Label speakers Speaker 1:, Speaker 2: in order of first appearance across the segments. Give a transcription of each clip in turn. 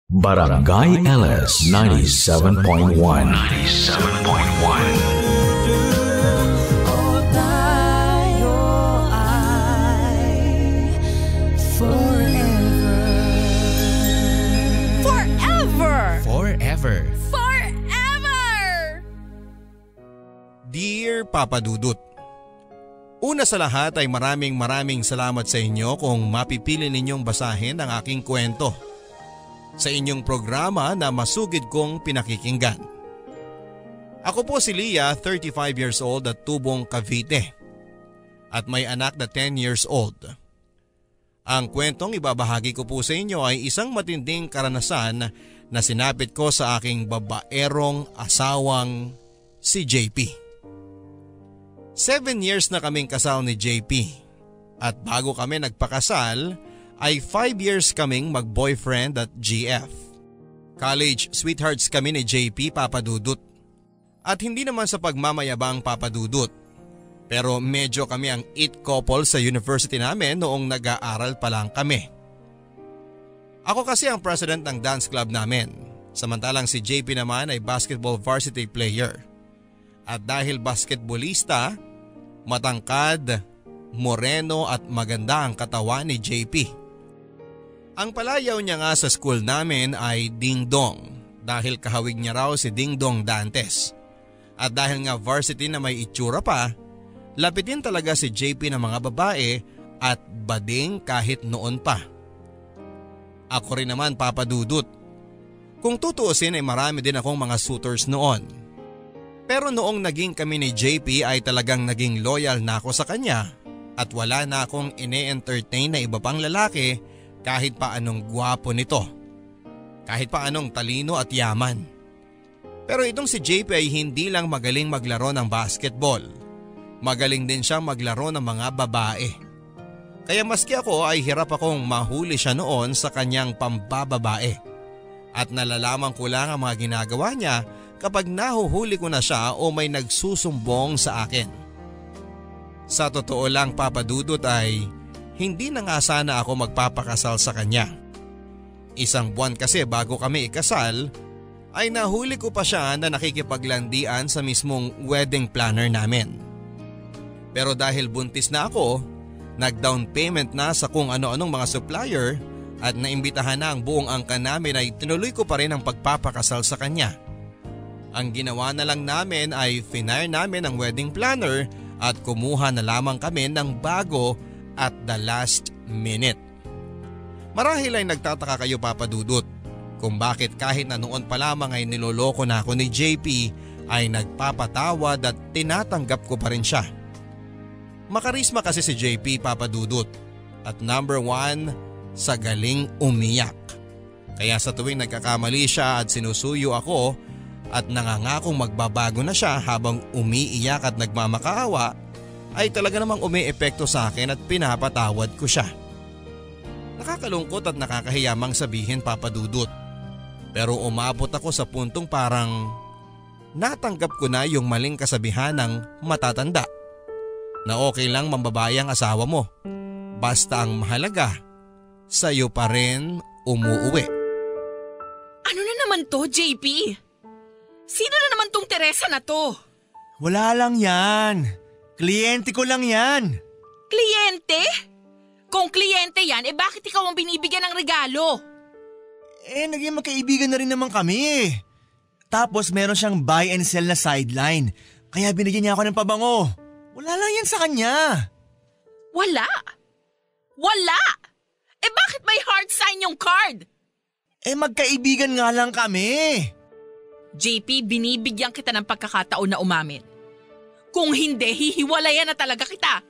Speaker 1: Barangay LS 97.1. 97.1.
Speaker 2: Forever.
Speaker 3: Dear Papa Dudut, una sa lahat ay maraming salamat sa inyo kung mapipili ninyong basahin ang aking kwento sa inyong programa na masugid kong pinakikinggan. Ako po si Leah, 35 years old at tubong Cavite at may anak na 10 years old. Ang kwentong ibabahagi ko po sa inyo ay isang matinding karanasan na sinapit ko sa aking babaerong asawang si JP. 7 years na kaming kasal ni JP at bago kami nagpakasal ay 5 years kaming mag-boyfriend at GF. College sweethearts kami ni JP, Papa Dudut. At hindi naman sa pagmamayabang, Papa Dudut, pero medyo kami ang it couple sa university namin noong nag-aaral pa lang kami. Ako kasi ang president ng dance club namin, samantalang si JP naman ay basketball varsity player. At dahil basketballista, matangkad, moreno at maganda ang katawan ni JP. Ang palayaw niya nga sa school namin ay Ding Dong dahil kahawig niya raw si Ding Dong Dantes. At dahil nga varsity na may itsura pa, lapitin talaga si JP ng mga babae at bading kahit noon pa. Ako rin naman, Papa Dudut. Kung tutuusin ay marami din akong mga suitors noon. Pero noong naging kami ni JP ay talagang naging loyal na ako sa kanya at wala na akong ine-entertain na iba pang lalaki kahit pa anong gwapo nito. Kahit pa anong talino at yaman. Pero itong si JP ay hindi lang magaling maglaro ng basketball. Magaling din siyang maglaro ng mga babae. Kaya maski ako ay hirap akong mahuli siya noon sa kanyang pambababae. At nalalaman ko lang ang mga ginagawa niya kapag nahuhuli ko na siya o may nagsusumbong sa akin. Sa totoo lang, Papa Dudut, ay hindi na nga sana ako magpapakasal sa kanya. Isang buwan kasi bago kami ikasal ay nahuli ko pa siya na nakikipaglandian sa mismong wedding planner namin. Pero dahil buntis na ako, nag-down payment na sa kung ano-anong mga supplier at naimbitahan na ang buong angkan namin ay tinuloy ko pa rin ang pagpapakasal sa kanya. Ang ginawa na lang namin ay finire namin ang wedding planner at kumuha na lamang kami ng bago at the last minute. Marahil ay nagtataka kayo, Papa Dudut, kung bakit kahit na noon pa lamang ay niloloko na ako ni JP ay nagpapatawad at tinatanggap ko pa rin siya. Makarisma kasi si JP, Papa Dudut, at number 1 sa galing umiyak. Kaya sa tuwing nagkakamali siya at sinusuyo ako at nangangakong magbabago na siya habang umiiyak at nagmamakaawa, ay talaga namang umi-epekto sa akin at pinapatawad ko siya. Nakakalungkot at nakakahiyamang sabihin, Papa Dudut, pero umabot ako sa puntong parang natanggap ko na yung maling kasabihan ng matatanda na okay lang mambabae ang asawa mo, basta ang mahalaga sa'yo pa rin umuuwi.
Speaker 4: Ano na naman to, JP? Sino na naman tong Teresa na to?
Speaker 2: Wala lang yan. Kliyente ko lang yan.
Speaker 4: Kliyente? Kung kliyente yan, bakit ikaw ang binibigyan ng regalo?
Speaker 2: Naging magkaibigan na rin naman kami. Tapos meron siyang buy and sell na sideline. Kaya binigyan niya ako ng pabango. Wala lang yan sa kanya.
Speaker 4: Wala? Wala? Bakit may heart sign yung card?
Speaker 2: Magkaibigan nga lang kami.
Speaker 4: JP, binibigyan kita ng pagkakataon na umamin. Kung hindi, hihiwalayan na talaga kita.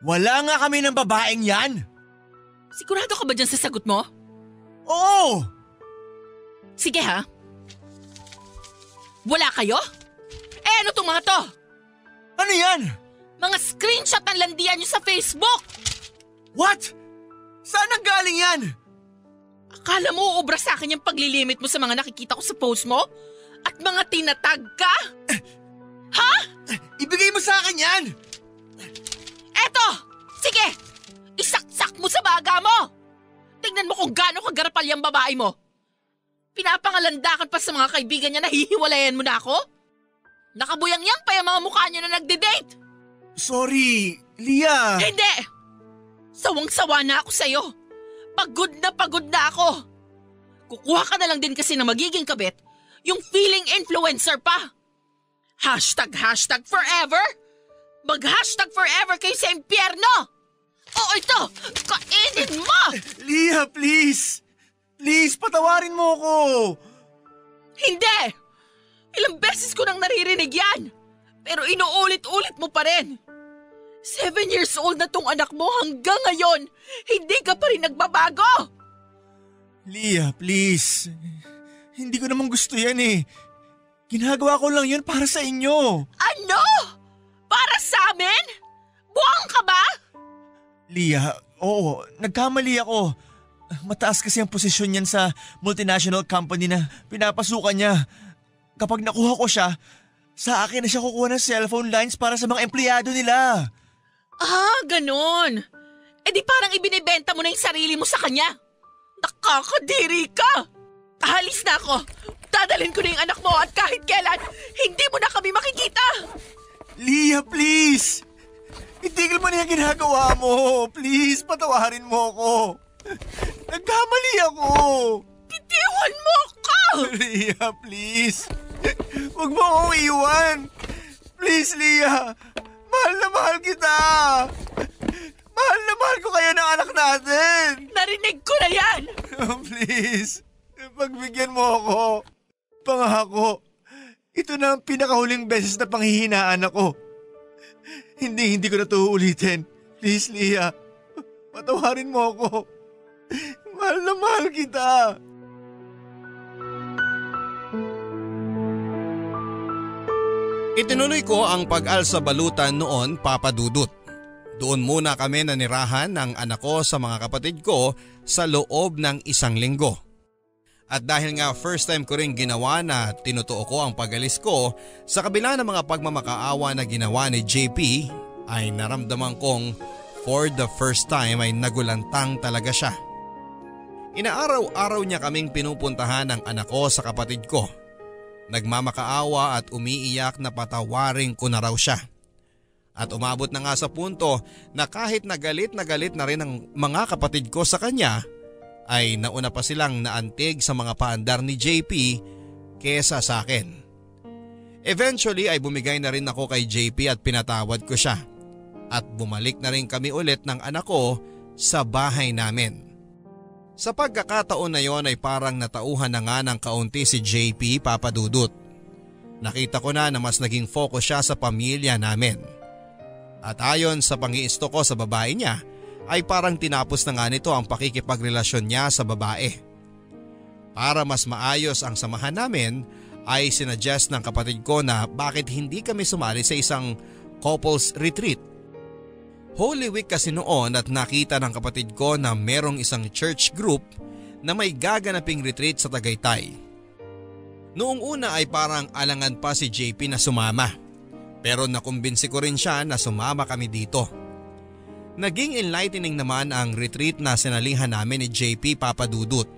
Speaker 2: Wala nga kami ng babaeng yan.
Speaker 4: Sigurado ka ba dyan sa sagot mo?
Speaker 2: Oo.
Speaker 4: Sige ha. Wala kayo? Ano tong mga to?
Speaker 2: Ano yan?
Speaker 4: Mga screenshot ng landian nyo sa Facebook.
Speaker 2: What? Saan ang galing yan?
Speaker 4: Akala mo uubra sa akin yung paglilimit mo sa mga nakikita ko sa post mo? At mga tinatag ka? Ha?
Speaker 2: Ibigay mo sa akin yan!
Speaker 4: Eto! Sige! Isaksak mo sa baga mo! Tingnan mo kung gaano kagarapal yung babae mo. Pinapangalandakan pa sa mga kaibigan niya na hihiwalayan mo na ako? Nakabuyang-yang pa yung mga mukha niyo na nagde-date.
Speaker 2: Sorry, Lia.
Speaker 4: Hindi! Sawang-sawa na ako sa'yo. Pagod na ako. Kukuha ka na lang din kasi na magiging kabit, yung feeling influencer pa. Hashtag forever? Mag-hashtag forever kayo sa impyerno! Oo, ito! Kainin mo!
Speaker 2: Lia, please! Please, patawarin mo ako!
Speaker 4: Hindi! Ilang beses ko nang naririnig yan! Pero inuulit-ulit mo pa rin! 7 years old na tong anak mo hanggang ngayon! Hindi ka pa rin nagbabago!
Speaker 2: Lia, please. Hindi ko naman gusto yan eh. Ginagawa ko lang yun para sa inyo.
Speaker 4: Ano? Para sa amin? Buwang ka ba?
Speaker 2: Lia, oo, nagkamali ako. Mataas kasi ang posisyon niyan sa multinational company na pinapasukan niya. Kapag nakuha ko siya, sa akin na siya kukuha ng cellphone lines para sa mga empleyado nila.
Speaker 4: Ah, ganun. Eh di parang ibinibenta mo na yung sarili mo sa kanya. Nakakadiri ka! Ahalis na ako. Dadalhin ko na yung anak mo at kahit kailan, hindi mo na kami makikita.
Speaker 2: Lia, please! Itigil mo na yung ginagawa mo. Please, patawarin mo ako. Nagkamali ako.
Speaker 4: Bitiwan mo ako!
Speaker 2: Lia, please. Huwag mo akong iwan. Please, Lia. Mahal na mahal kita. Mahal na mahal ko kayo ng anak natin.
Speaker 4: Narinig ko na yan!
Speaker 2: Please, pagbigyan mo ako. Pangako, ito na ang pinakahuling beses na panghihinaan ako. Hindi ko na ito uulitin. Please, Lia, patawarin mo ako. Mahal na mahal kita.
Speaker 3: Itinuloy ko ang pag-alsa balutan noon, Papa Dudut. Doon muna kami nanirahan ng anak ko sa mga kapatid ko sa loob ng 1 linggo. At dahil nga first time ko rin ginawa na tinutuo ko ang pag-alis ko, sa kabila ng mga pagmamakaawa na ginawa ni JP, ay naramdaman kong for the first time ay nagulantang talaga siya. Inaaraw-araw niya kaming pinupuntahan ng anak ko sa kapatid ko. Nagmamakaawa at umiiyak na patawarin ko na raw siya. At umabot na nga sa punto na kahit na galit na rin ang mga kapatid ko sa kanya, ay nauna pa silang naantig sa mga paandar ni JP kesa sa akin. Eventually ay bumigay na rin ako kay JP at pinatawad ko siya. At bumalik na rin kami ulit ng anak ko sa bahay namin. Sa pagkakataon na yon ay parang natauhan na nga ng kaunti si JP, Papa Dudut. Nakita ko na mas naging focus siya sa pamilya namin. At ayon sa pang-iisto ko sa babae niya, ay parang tinapos na nga nito ang pakikipagrelasyon niya sa babae. Para mas maayos ang samahan namin, ay sinuggest ng kapatid ko na bakit hindi kami sumali sa isang couples retreat. Holy Week kasi noon at nakita ng kapatid ko na merong isang church group na may gaganaping retreat sa Tagaytay. Noong una ay parang alangan pa si JP na sumama. Pero nakumbinsi ko rin siya na sumama kami dito. Naging enlightening naman ang retreat na sinalihan namin ni JP, Papa Dudut.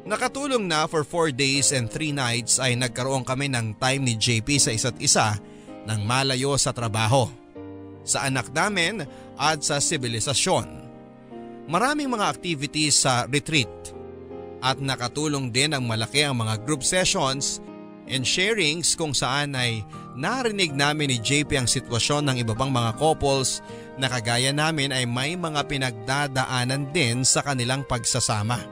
Speaker 3: Nakatulong na for 4 days and 3 nights ay nagkaroon kami ng time ni JP sa isa't isa nang malayo sa trabaho, sa anak namin at sa sibilisasyon. Maraming mga activities sa retreat at nakatulong din ang malaki ang mga group sessions and sharings kung saan ay narinig namin ni JP ang sitwasyon ng iba pang mga couples na kagaya namin ay may mga pinagdadaanan din sa kanilang pagsasama.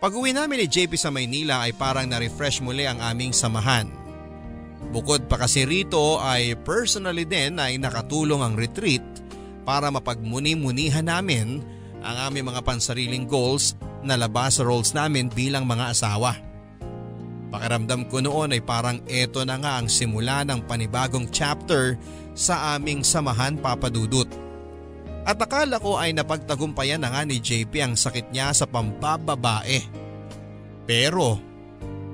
Speaker 3: Pag-uwi namin ni JP sa Maynila ay parang na-refresh muli ang aming samahan. Bukod pa kasi rito ay personally din ay nakatulong ang retreat para mapagmuni-munihan namin ang aming mga pansariling goals na labas sa roles namin bilang mga asawa. Pakiramdam ko noon ay parang eto na nga ang simula ng panibagong chapter sa aming samahan, Papa Dudut. At akala ko ay napagtagumpayan na nga ni JP ang sakit niya sa pambababae. Pero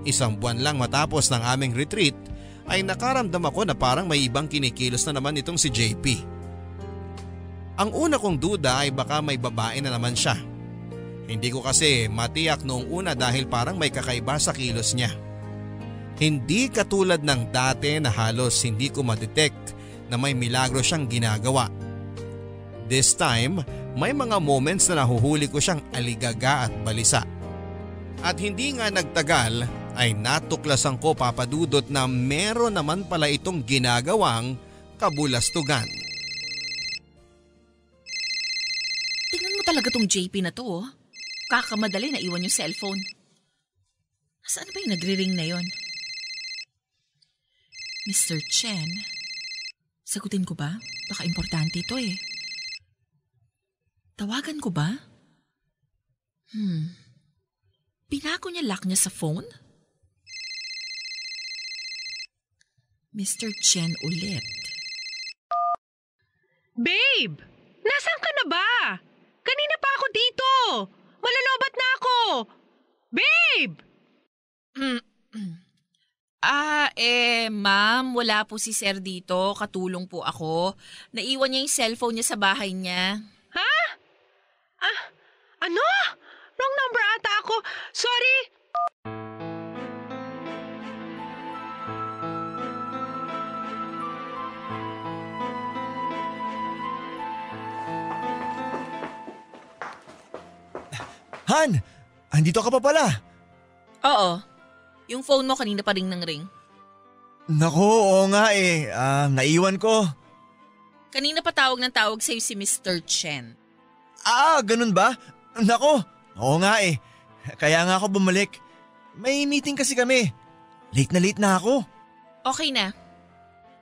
Speaker 3: 1 buwan lang matapos ng aming retreat ay nakaramdam ako na parang may ibang kinikilos na naman itong si JP. Ang una kong duda ay baka may babae na naman siya. Hindi ko kasi matiyak noong una dahil parang may kakaiba sa kilos niya. Hindi katulad ng dati na halos hindi ko ma-detect na may milagro siyang ginagawa. This time, may mga moments na nahuhuli ko siyang aligaga at balisa. At hindi nga nagtagal ay natuklasan ko, Papa Dudot, na meron naman pala itong ginagawang kabulastugan.
Speaker 4: Tingnan mo talaga tong JP na to, oh. Kakamadali na iwan yung cellphone. Saan ba yung nagre-ring na yon? Mr. Chen, sagutin ko ba? Baka importante ito eh. Tawagan ko ba? Pinako niya lock niya sa phone? Mr. Chen ulit.
Speaker 5: Babe! Nasaan ka na ba? Kanina pa ako dito! Malalobat na ako! Babe!
Speaker 4: Ma'am, wala po si sir dito. Katulong po ako. Naiwan niya yung cellphone niya sa bahay niya.
Speaker 5: Ha? Ano? Wrong number ata ako. Sorry!
Speaker 2: Han! Andito ka pa pala.
Speaker 4: Oo. Yung phone mo kanina pa ring nang ring.
Speaker 2: Naku, oo nga eh. Naiwan ko.
Speaker 4: Kanina pa tawag ng tawag sa'yo si Mr. Chen.
Speaker 2: Ganun ba? Naku, oo nga eh. Kaya nga ako bumalik. May meeting kasi kami. Late na ako.
Speaker 4: Okay na.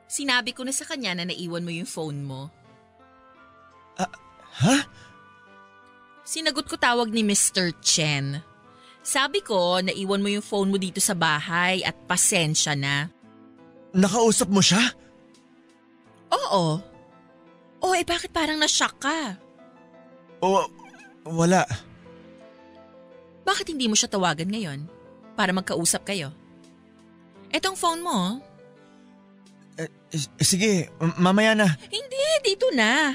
Speaker 4: Sinabi ko na sa kanya na naiwan mo yung phone mo.
Speaker 2: Ha?
Speaker 4: Sinagot ko tawag ni Mr. Chen. Sabi ko, naiwan mo yung phone mo dito sa bahay at pasensya na.
Speaker 2: Nakausap mo siya?
Speaker 4: Oo. Bakit parang na-shock ka?
Speaker 2: Wala.
Speaker 4: Bakit hindi mo siya tawagan ngayon? Para magkausap kayo. Etong phone mo.
Speaker 2: Sige, mamaya na.
Speaker 4: Hindi, dito na.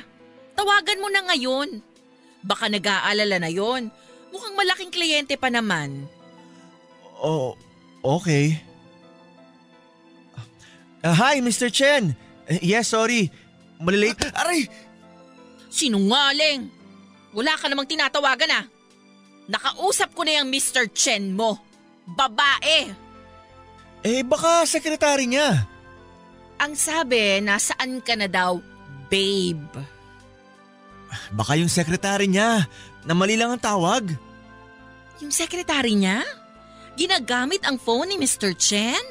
Speaker 4: Tawagan mo na ngayon. Baka nag-aalala na yon. Mukhang malaking kliyente pa naman.
Speaker 2: Okay. Hi, Mr. Chen. Yes, sorry. Malilate. Aray!
Speaker 4: Sinungaling! Wala ka namang tinatawagan Nakausap ko na yung Mr. Chen mo. Babae!
Speaker 2: Baka sekretary niya.
Speaker 4: Ang sabi, nasaan ka na daw, babe?
Speaker 2: Baka yung sekretary niya, na mali lang ang tawag.
Speaker 4: Yung sekretary niya? Ginagamit ang phone ni Mr. Chen?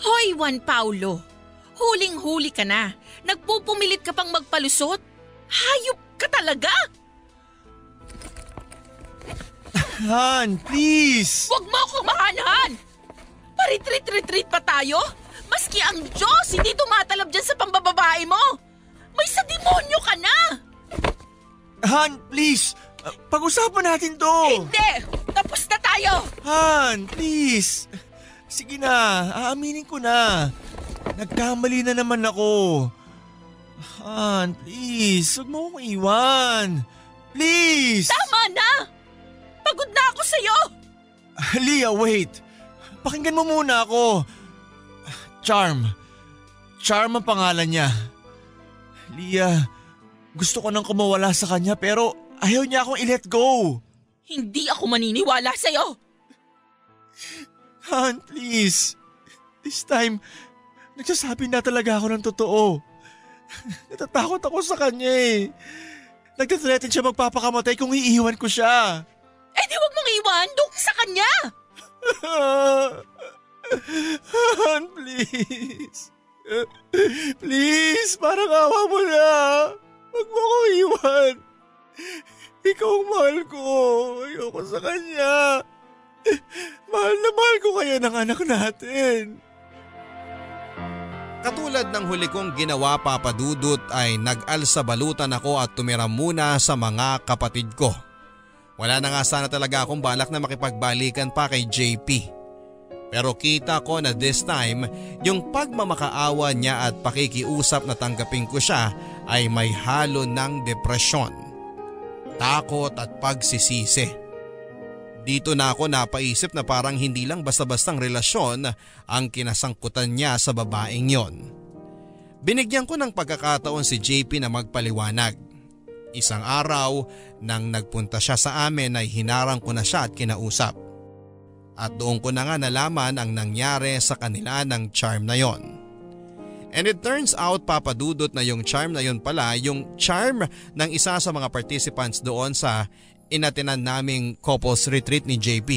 Speaker 4: Hoy, Juan Paulo! Huling-huli ka na. Nagpupumilit ka pang magpalusot. Hayop ka talaga!
Speaker 2: Han, please!
Speaker 4: Huwag mo akong mahanhan! Paritreat-retreat pa tayo? Maski ang Diyos hindi tumatalab dyan sa pambababae mo! May sa demonyo ka na!
Speaker 2: Han, please! Pag-usapan natin to!
Speaker 4: Hindi! Tapos na tayo!
Speaker 2: Han, please! Sige na, aaminin ko na. Nagkamali na naman ako. Han, please, huwag mo akong iwan. Please!
Speaker 4: Tama na! Pagod na ako sa'yo!
Speaker 2: Leah, wait. Pakinggan mo muna ako. Charm. Charm ang pangalan niya. Leah, gusto ko nang kumawala sa kanya pero ayaw niya akong i-let go.
Speaker 4: Hindi ako maniniwala sa'yo.
Speaker 2: Han, please. This time, nagsasabi na talaga ako ng totoo. Natatakot ako sa kanya eh. Nagtathreaten siya magpapakamatay kung iiwan ko siya.
Speaker 4: Eh di wag mong iwan doon sa kanya.
Speaker 2: Han, please. Please, parang awa mo na. Huwag mo akong iwan. Ikaw ang mahal ko. Ayoko sa kanya. Mahal na mahal ko kayo ng anak natin.
Speaker 3: Katulad ng huli kong ginawa, Papa Dudut, ay nag-alsa balutan ako at tumira muna sa mga kapatid ko. Wala na nga sana talaga akong balak na makipagbalikan pa kay JP. Pero kita ko na this time, yung pagmamakaawa niya at pakikiusap na tanggapin ko siya ay may halo ng depresyon. takot at pagsisisi. Dito na ako napaisip na parang hindi lang basta-bastang relasyon ang kinasangkutan niya sa babaeng yon. Binigyan ko ng pagkakataon si JP na magpaliwanag. Isang araw nang nagpunta siya sa amin ay hinarang ko na siya at kinausap. At doon ko na nga nalaman ang nangyari sa kanila ng charm na yon. And it turns out, Papa Dudut, na yung charm na yon pala yung charm ng isa sa mga participants doon sa inatinan naming couples retreat ni JP.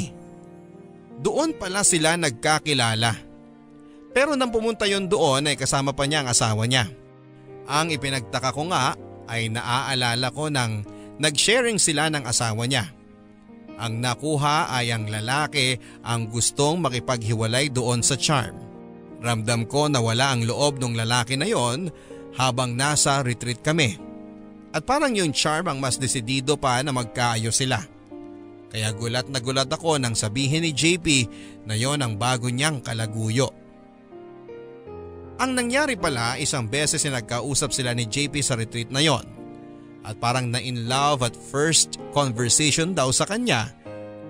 Speaker 3: Doon pala sila nagkakilala. Pero nang pumunta yon doon ay kasama pa niya ang asawa niya. Ang ipinagtaka ko nga ay naaalala ko nang nag-sharing sila ng asawa niya. Ang nakuha ay ang lalaki ang gustong makipaghiwalay doon sa charm. Ramdam ko na wala ang loob ng lalaki na yon habang nasa retreat kami. At parang yung charm ang mas desidido pa na magkaayos sila. Kaya gulat na gulat ako nang sabihin ni JP na yon ang bago niyang kalaguyo. Ang nangyari pala, isang beses na nagkausap sila ni JP sa retreat na yon. At parang na-in love at first conversation daw sa kanya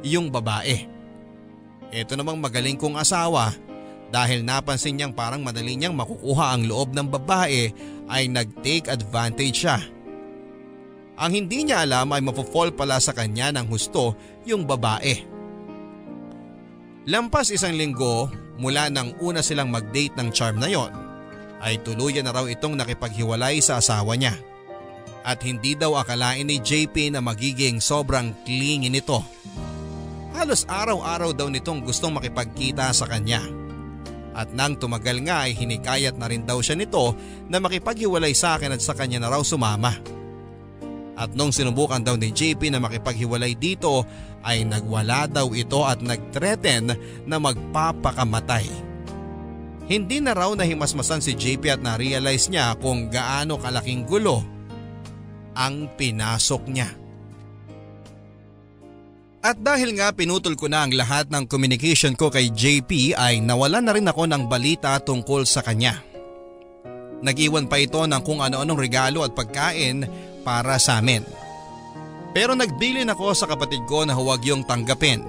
Speaker 3: yung babae. Ito namang magaling kong asawa, dahil napansin niyang parang madali niyang makukuha ang loob ng babae ay nag-take advantage siya. Ang hindi niya alam ay mapofall pala sa kanya ng husto yung babae. Lampas isang linggo mula nang una silang mag-date ng charm na yon, ay tuluyan na raw itong nakipaghiwalay sa asawa niya. At hindi daw akalain ni JP na magiging sobrang clingy nito. Halos araw-araw daw nitong gustong makipagkita sa kanya. At nang tumagal nga ay hinikayat na rin daw siya nito na makipaghiwalay sa akin at sa kanya na raw sumama. At nung sinubukan daw ni JP na makipaghiwalay dito ay nagwala daw ito at nagthreaten na magpapakamatay. Hindi na raw nahimasmasan si JP at na-realize niya kung gaano kalaking gulo ang pinasok niya. At dahil nga pinutol ko na ang lahat ng communication ko kay JP ay nawalan na rin ako ng balita tungkol sa kanya. Nag-iwan pa ito ng kung ano-anong regalo at pagkain para sa amin. Pero nagbilin ako sa kapatid ko na huwag yung tanggapin.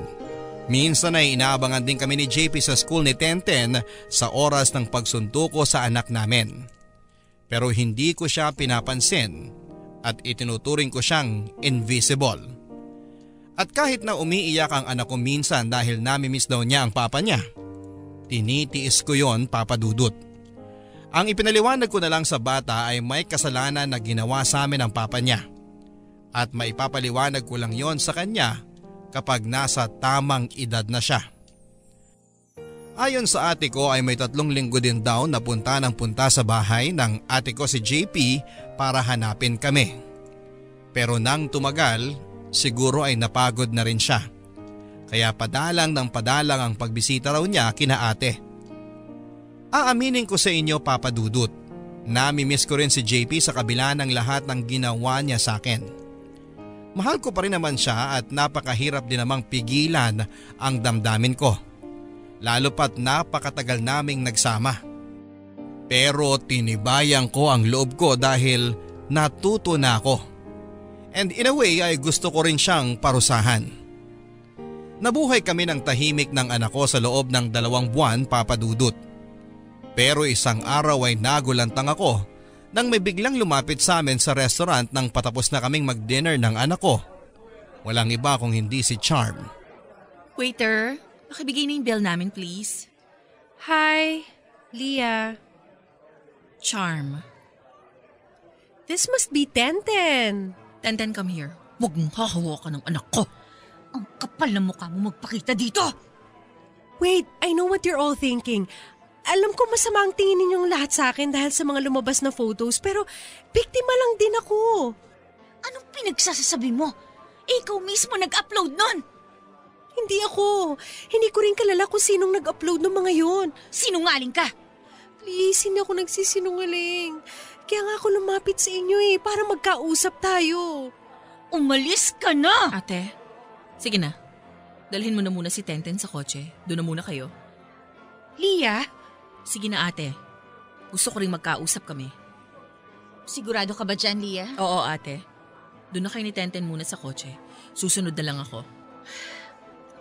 Speaker 3: Minsan ay inaabangan din kami ni JP sa school ni Tenten sa oras ng pagsuntuko sa anak namin. Pero hindi ko siya pinapansin at itinuturing ko siyang invisible. At kahit na umiiyak ang anak ko minsan dahil namimiss daw niya ang papa niya, tinitiis ko yon, Papa Dudut. Ang ipinaliwanag ko na lang sa bata ay may kasalanan na ginawa sa amin ang papa niya. At maipapaliwanag ko lang yon sa kanya kapag nasa tamang edad na siya. Ayon sa ate ko ay may 3 linggo din daw na punta ng punta sa bahay ng ate ko si JP para hanapin kami. Pero nang tumagal, siguro ay napagod na rin siya. Kaya padalang ng padalang ang pagbisita raw niya kina ate. Aaminin ko sa inyo, Papa Dudut, namimiss ko rin si JP sa kabila ng lahat ng ginawa niya sa akin. Mahal ko pa rin naman siya at napakahirap din namang pigilan ang damdamin ko. Lalo pat napakatagal naming nagsama. Pero tinibayan ko ang loob ko dahil natuto na ako. And in a way ay gusto ko rin siyang parusahan. Nabuhay kami ng tahimik ng anak ko sa loob ng 2 buwan, Papa Dudut. Pero isang araw ay nagulantang ako nang may biglang lumapit sa amin sa restaurant nang patapos na kaming mag-dinner ng anak ko. Walang iba kung hindi si Charm.
Speaker 4: Waiter, pakibigay na yung bill namin please.
Speaker 5: Hi, Leah.
Speaker 4: Charm.
Speaker 5: This must be Tenten.
Speaker 4: Tenten, come here. Huwag mong hahawakan ng anak ko. Ang kapal na mukha mo magpakita dito.
Speaker 5: Wait, I know what you're all thinking. Alam ko masama ang tingin ninyong lahat sa akin dahil sa mga lumabas na photos, pero biktima lang din ako.
Speaker 4: Anong pinagsasasabi mo? Ikaw mismo nag-upload nun.
Speaker 5: Hindi ako. Hindi ko rin kilala kung sinong nag-upload ng mga yun.
Speaker 4: Sinungaling ka.
Speaker 5: Please, hindi ako nagsisinungaling. Kaya nga ako lumapit sa inyo para magkausap tayo.
Speaker 4: Umalis ka na! Ate, sige na. Dalhin mo na muna si Tenten sa kotse. Doon na muna kayo.
Speaker 5: Leah?
Speaker 4: Sige na ate. Gusto ko rin magkausap kami.
Speaker 6: Sigurado ka ba dyan, Leah?
Speaker 4: Oo ate. Doon na kayo ni Tenten muna sa kotse. Susunod na lang ako.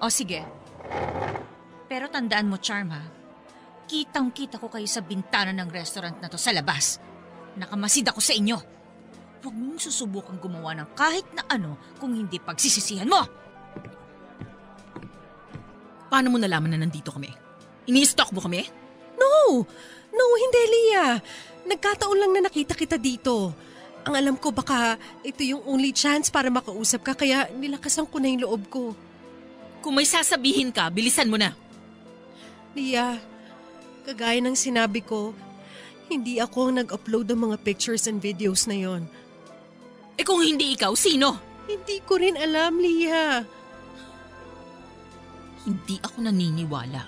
Speaker 6: O sige. Pero tandaan mo, Charm, ha? Kitang-kita ko kayo sa bintana ng restaurant na to sa labas. Nakamasid ako sa inyo. Huwag mong susubukang gumawa ng kahit na ano kung hindi pagsisisihan mo.
Speaker 4: Paano mo nalaman na nandito kami? Ini-stalk mo kami?
Speaker 5: No, hindi, Leah. Nagkataon lang na nakita kita dito. Ang alam ko baka ito yung only chance para makausap ka kaya nilakasan ko na yung loob ko.
Speaker 4: Kung may sasabihin ka, bilisan mo na.
Speaker 5: Leah, kagaya ng sinabi ko, hindi ako ang nag-upload ng mga pictures and videos na yon.
Speaker 4: Eh kung hindi ikaw, sino?
Speaker 5: Hindi ko rin alam, Leah.
Speaker 4: Hindi ako naniniwala.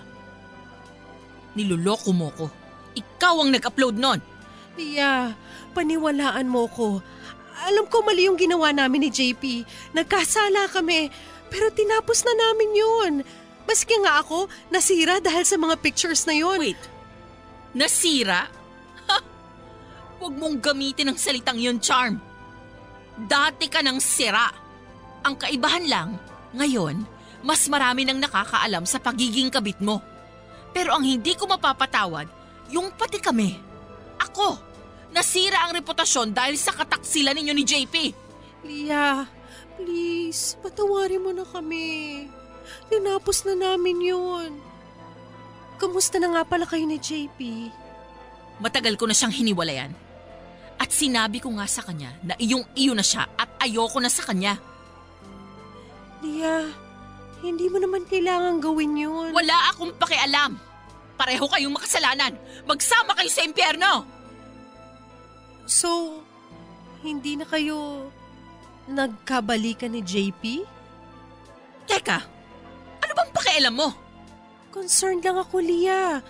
Speaker 4: Niloloko mo ko. Ikaw ang nag-upload nun.
Speaker 5: Leah, paniwalaan mo ko. Alam ko mali yung ginawa namin ni JP. Nagkasala kami, pero tinapos na namin yun. Maski nga ako, nasira dahil sa mga pictures na yun.
Speaker 4: Wait, nasira? Ha? Huwag mong gamitin ang salitang yun, Charm. Dati ka nang sira. Ang kaibahan lang, ngayon, mas marami nang nakakaalam sa pagiging kabit mo. Pero ang hindi ko mapapatawad, yung pati kami. Ako, nasira ang reputasyon dahil sa kataksilan ninyo ni JP.
Speaker 5: Leah, please, patawarin mo na kami. Tinapos na namin yun. Kamusta na nga pala kayo ni JP?
Speaker 4: Matagal ko na siyang hiniwalayan. At sinabi ko nga sa kanya na iyong-iyo na siya at ayoko na sa kanya.
Speaker 5: Leah, hindi mo naman kailangan gawin yun.
Speaker 4: Wala akong pakialam. Pareho kayong makasalanan. Magsama kayo sa impyerno.
Speaker 5: So, hindi na kayo nagkabalikan ni JP?
Speaker 4: Teka, ano bang pakialam mo?
Speaker 5: Concerned lang ako, Leah.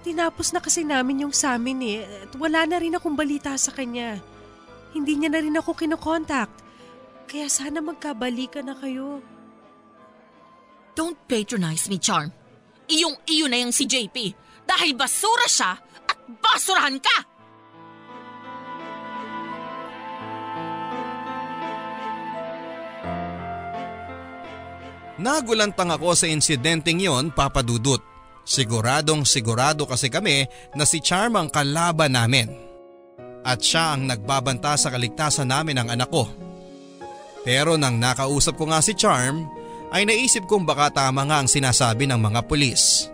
Speaker 5: Tinapos na kasi namin yung sa amin at wala na rin akong balita sa kanya. Hindi niya na rin ako kinokontakt. Kaya sana magkabalikan na kayo.
Speaker 4: Don't patronize me, Charm. Iyong-iyo na yung si JP dahil basura siya at basurahan ka!
Speaker 3: Nagulantang ako sa insidenteng yon, Papa Dudut. Sigurado kasi kami na si Charm ang kalaban namin. At siya ang nagbabanta sa kaligtasan namin ng anak ko. Pero nang nakausap ko nga si Charm, ay naisip kong baka tama nga ang sinasabi ng mga pulis.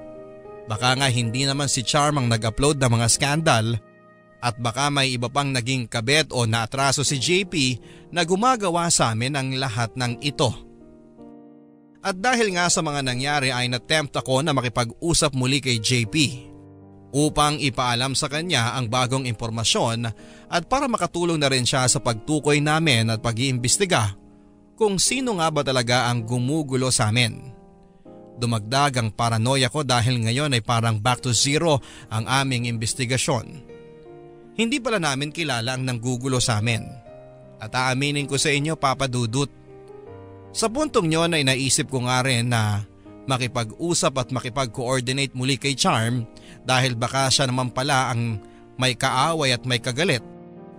Speaker 3: Baka nga hindi naman si Charm ang nag-upload ng mga skandal at baka may iba pang naging kabet o naatraso si JP na gumagawa sa amin ang lahat ng ito. At dahil nga sa mga nangyari ay natempt ako na makipag-usap muli kay JP upang ipaalam sa kanya ang bagong impormasyon at para makatulong na rin siya sa pagtukoy namin at pag-iimbestiga kung sino nga ba talaga ang gumugulo sa amin. Dumagdag ang paranoia ko dahil ngayon ay parang back to zero ang aming investigasyon. Hindi pala namin kilala ang nanggugulo sa amin. At aaminin ko sa inyo, Papa Dudut, sa puntong yon ay naisip ko nga rin na makipag-usap at makipag-coordinate muli kay Charm dahil baka siya naman pala ang may kaaway at may kagalit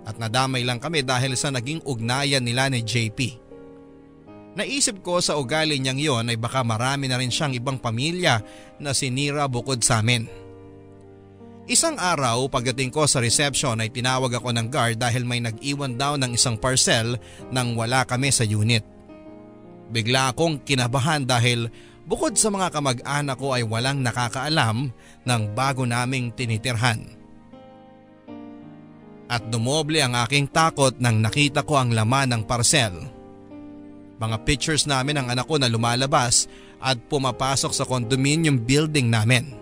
Speaker 3: at nadamay lang kami dahil sa naging ugnayan nila ni JP. Naisip ko sa ugali niyang yon ay baka marami na rin siyang ibang pamilya na sinira bukod sa amin. Isang araw pagdating ko sa reception ay tinawag ako ng guard dahil may nag-iwan daw ng isang parcel nang wala kami sa unit. Bigla akong kinabahan dahil bukod sa mga kamag-anak ko ay walang nakakaalam ng bago naming tinitirhan. At dumoble ang aking takot nang nakita ko ang laman ng parcel. Mga pictures namin ng anak ko na lumalabas at pumapasok sa condominium building namin.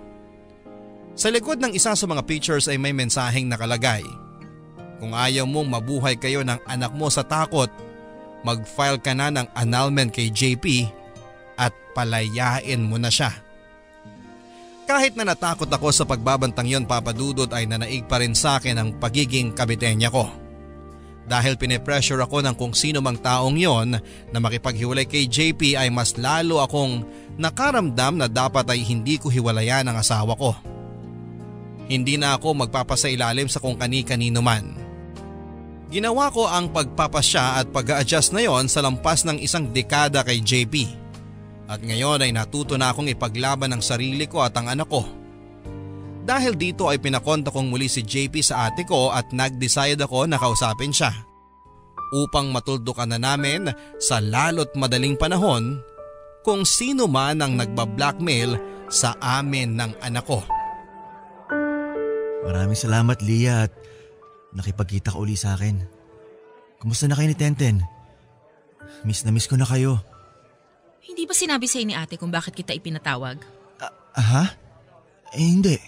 Speaker 3: Sa likod ng isa sa mga pictures ay may mensaheng nakalagay. Kung ayaw mong mabuhay kayo ng anak mo sa takot, mag-file ka na ng annulment kay JP at palayain mo na siya. Kahit na natakot ako sa pagbabantang yon, Papa Dudut, ay nanaig pa rin sa akin ang pagiging kabitenya ko. Dahil pinipressure ako ng kung sino mang taong yon na makipaghiwalay kay JP ay mas lalo akong nakaramdam na dapat ay hindi ko hiwalayan ang asawa ko. Hindi na ako magpapasailalim sa kung kani-kanino man. Ginawa ko ang pagpapasya at pag-a-adjust na yon sa lampas ng isang dekada kay JP. At ngayon ay natuto na akong ipaglaban ang sarili ko at ang anak ko. Dahil dito ay pinakonta kong muli si JP sa ate ko at nag-decide ako na kausapin siya. Upang matuldukan na namin sa lalo't madaling panahon kung sino man ang nagbablackmail sa amin ng anak ko.
Speaker 2: Maraming salamat, Leah, at nakipagkita ka uli sa akin. Kumusta na kayo ni Tenten? Miss na miss ko na kayo.
Speaker 4: Hindi ba sinabi sa'yo ni ate kung bakit kita ipinatawag?
Speaker 2: Aha? Hindi.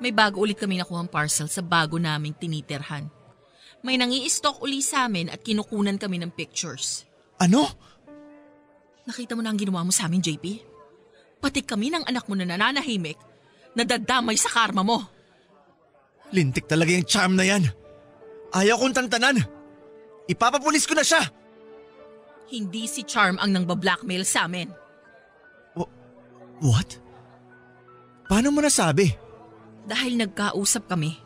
Speaker 4: May bago ulit kami nakuhang parcel sa bago naming tinitirhan. May nangi-stock uli sa amin at kinukunan kami ng pictures.
Speaker 2: Ano?
Speaker 4: Nakita mo na ang ginawa mo sa amin, JP? Pati kami ng anak mo na nananahimik, nadadamay sa karma mo.
Speaker 2: Lintik talaga yung charm na yan. Ayaw kong tantanan. Ipapapulis ko na siya.
Speaker 4: Hindi si Charm ang nangbablackmail sa amin.
Speaker 2: What? Paano mo nasabi?
Speaker 4: Dahil nagkausap kami.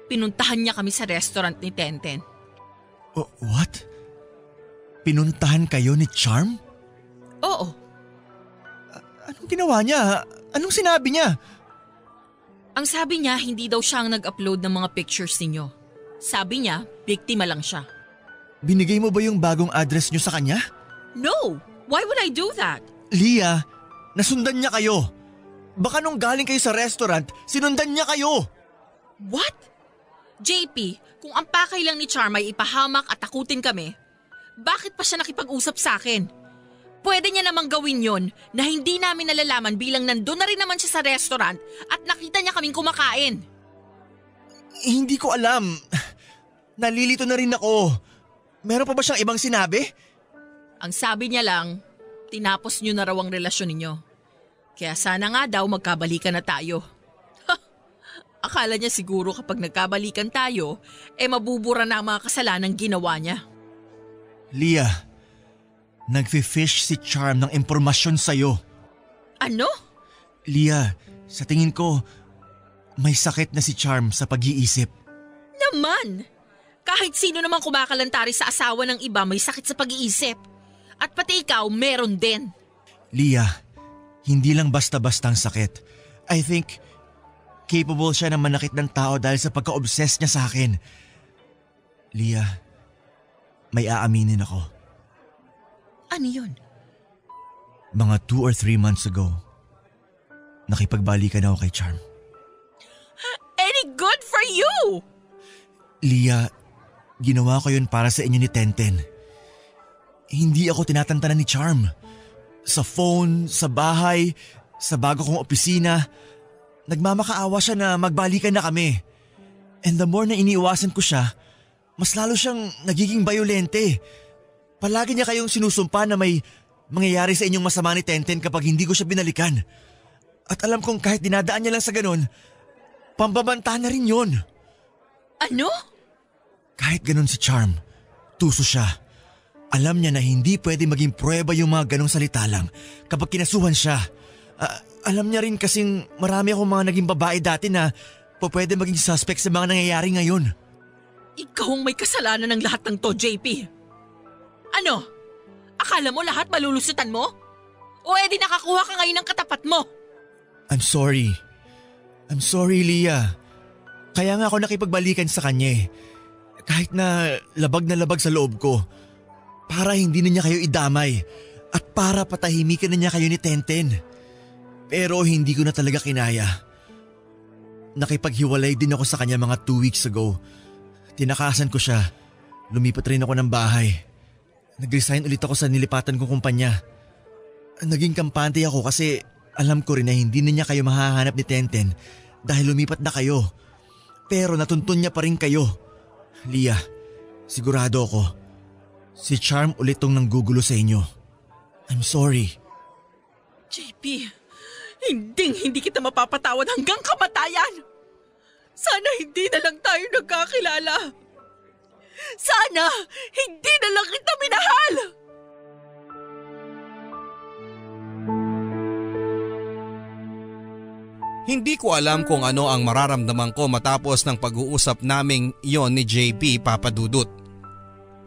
Speaker 4: Pinuntahan niya kami sa restaurant ni Tenten.
Speaker 2: What? Pinuntahan kayo ni Charm?
Speaker 4: Oo.
Speaker 2: Anong ginawa niya? Anong sinabi niya?
Speaker 4: Ang sabi niya, hindi daw siya ang nag-upload ng mga pictures ninyo. Sabi niya, biktima lang siya.
Speaker 2: Binigay mo ba yung bagong address niyo sa kanya?
Speaker 4: No! Why would I do that?
Speaker 2: Leah, nasundan niya kayo. Baka nung galing kayo sa restaurant, sinundan niya kayo.
Speaker 4: What? JP, kung ang pakay lang ni Charm ay ipahamak at takutin kami, bakit pa siya nakipag-usap sa akin? Pwede niya namang gawin yon na hindi namin nalalaman bilang nandun na rin naman siya sa restaurant at nakita niya kaming kumakain.
Speaker 2: Hindi ko alam. Nalilito na rin ako. Meron pa ba siyang ibang sinabi?
Speaker 4: Ang sabi niya lang, tinapos niyo na raw ang relasyon ninyo. Kaya sana nga daw magkabalikan na tayo. Akala niya siguro kapag nagkabalikan tayo, mabubura na ang mga kasalanang ginawa niya.
Speaker 2: Leah, nagfi-fish si Charm ng impormasyon sa'yo.
Speaker 4: Ano?
Speaker 2: Leah, sa tingin ko, may sakit na si Charm sa pag-iisip.
Speaker 4: Naman! Kahit sino naman kumakalantari sa asawa ng iba may sakit sa pag-iisip. At pati ikaw, meron din.
Speaker 2: Leah, hindi lang basta-basta ang sakit. I think capable siya na manakit ng tao dahil sa pagka-obsess niya sa akin. Leah, may aaminin ako.
Speaker 4: Ano yun?
Speaker 2: Mga 2 or 3 months ago, nakipagbalikan ako kay Charm.
Speaker 4: Any good for you?
Speaker 2: Leah, ginawa ko yun para sa inyo ni Tenten. Hindi ako tinatantanan ni Charm. Sa phone, sa bahay, sa bago kong opisina, nagmamakaawa siya na magbalikan na kami. And the more na iniiwasan ko siya, mas lalo siyang nagiging bayolente. Palagi niya kayong sinusumpa na may mangyayari sa inyong masama ni Tenten kapag hindi ko siya binalikan. At alam kong kahit dinadaan niya lang sa ganun, pambabanta na rin yun.
Speaker 4: Ano?
Speaker 2: Kahit ganun si Charm, tuso siya. Alam niya na hindi pwede maging pruweba yung mga ganong salita lang kapag kinasuhan siya. Alam niya rin kasing marami akong mga naging babae dati na pwede maging suspect sa mga nangyayari ngayon.
Speaker 4: Ikaw ang may kasalanan ng lahat ng to, JP. Ano? Akala mo lahat malulusutan mo? O edi nakakuha ka ngayon ng katapat mo?
Speaker 2: I'm sorry. I'm sorry, Leah. Kaya nga ako nakipagbalikan sa kanya eh. Kahit na labag sa loob ko. Para hindi na niya kayo idamay. At para patahimikan na niya kayo ni Tenten. Pero hindi ko na talaga kinaya. Nakipaghiwalay din ako sa kanya mga 2 weeks ago. Tinakasan ko siya. Lumipat rin ako ng bahay. Nag-resign ulit ako sa nilipatan kong kumpanya. Naging kampante ako kasi alam ko rin na hindi na niya kayo mahahanap ni Tenten dahil lumipat na kayo. Pero natuntun niya pa rin kayo. Leah, sigurado ako. Si Charm ulit tong nanggugulo sa inyo. I'm sorry.
Speaker 4: JP, hindi kita mapapatawad hanggang kamatayan. Sana hindi na lang tayo nagkakilala. Sana hindi na lang kita minahal.
Speaker 3: Hindi ko alam kung ano ang mararamdaman ko matapos ng pag-uusap naming iyon ni JP, Papa Dudut.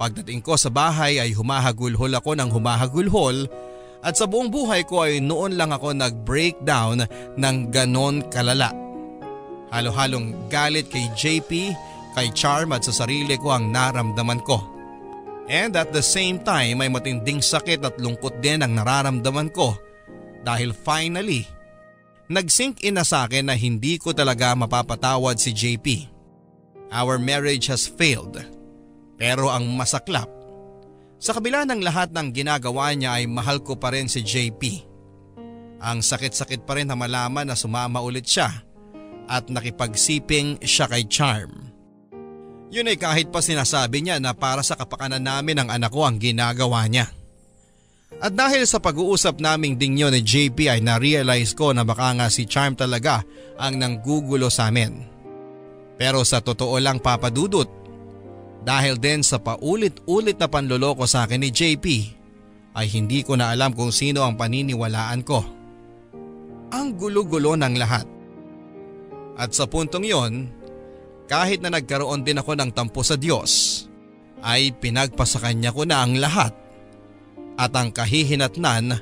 Speaker 3: Pagdating ko sa bahay ay humahagulhol ako ng humahagulhol at sa buong buhay ko ay noon lang ako nag-breakdown ng ganon kalala. Halo-halong galit kay JP, kay Charm at sa sarili ko ang naramdaman ko. And at the same time ay matinding sakit at lungkot din ang nararamdaman ko dahil finally, nag-sink in na sa akin na hindi ko talaga mapapatawad si JP. Our marriage has failed. Pero ang masaklap, sa kabila ng lahat ng ginagawa niya ay mahal ko pa rin si JP. Ang sakit-sakit pa rin na malaman na sumama ulit siya at nakipagsiping siya kay Charm. Yun ay kahit pa sinasabi niya na para sa kapakanan namin ng anak ko ang ginagawa niya. At dahil sa pag-uusap naming dingyo ni JP ay na-realize ko na baka nga si Charm talaga ang nanggugulo sa amin. Pero sa totoo lang Papa Dudut, dahil din sa paulit-ulit na panloloko sa akin ni JP, ay hindi ko na alam kung sino ang paniniwalaan ko. Ang gulo-gulo ng lahat. At sa puntong yon, kahit na nagkaroon din ako ng tampo sa Diyos, ay pinagpasakanya ko na ang lahat at ang kahihinatnan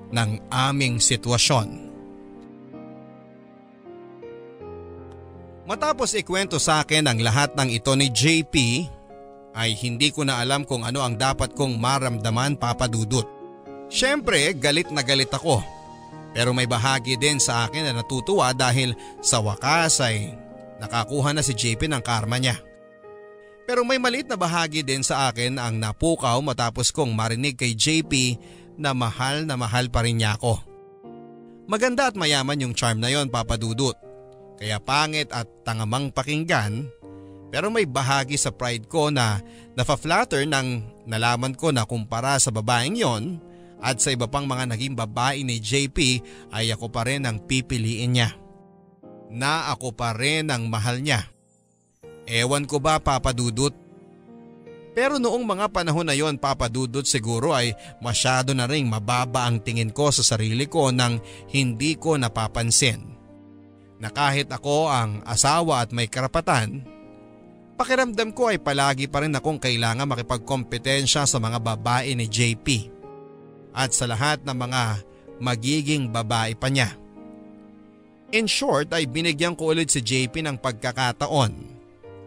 Speaker 3: ng aming sitwasyon. Matapos ikwento sa akin ang lahat ng ito ni JP, ay hindi ko na alam kung ano ang dapat kong maramdaman Papa Dudut. Siyempre galit na galit ako, pero may bahagi din sa akin na natutuwa dahil sa wakas ay nakakuha na si JP ng karma niya. Pero may maliit na bahagi din sa akin ang napukaw matapos kong marinig kay JP na mahal pa rin niya ako. Maganda at mayaman yung Charm na yon Papa Dudut. Kaya pangit at tangamang pakinggan, pero may bahagi sa pride ko na nafa-flatter nang nalaman ko na kumpara sa babaeng yon at sa iba pang mga naging babae ni JP ay ako pa rin ang pipiliin niya. Na ako pa rin ang mahal niya. Ewan ko ba Papa Dudut? Pero noong mga panahon na yon Papa Dudut siguro ay masyado na ring mababa ang tingin ko sa sarili ko nang hindi ko napapansin. Na kahit ako ang asawa at may karapatan, pakiramdam ko ay palagi pa rin akong kailangan makipagkompetensya sa mga babae ni JP at sa lahat ng mga magiging babae pa niya. In short ay binigyan ko ulit si JP ng pagkakataon,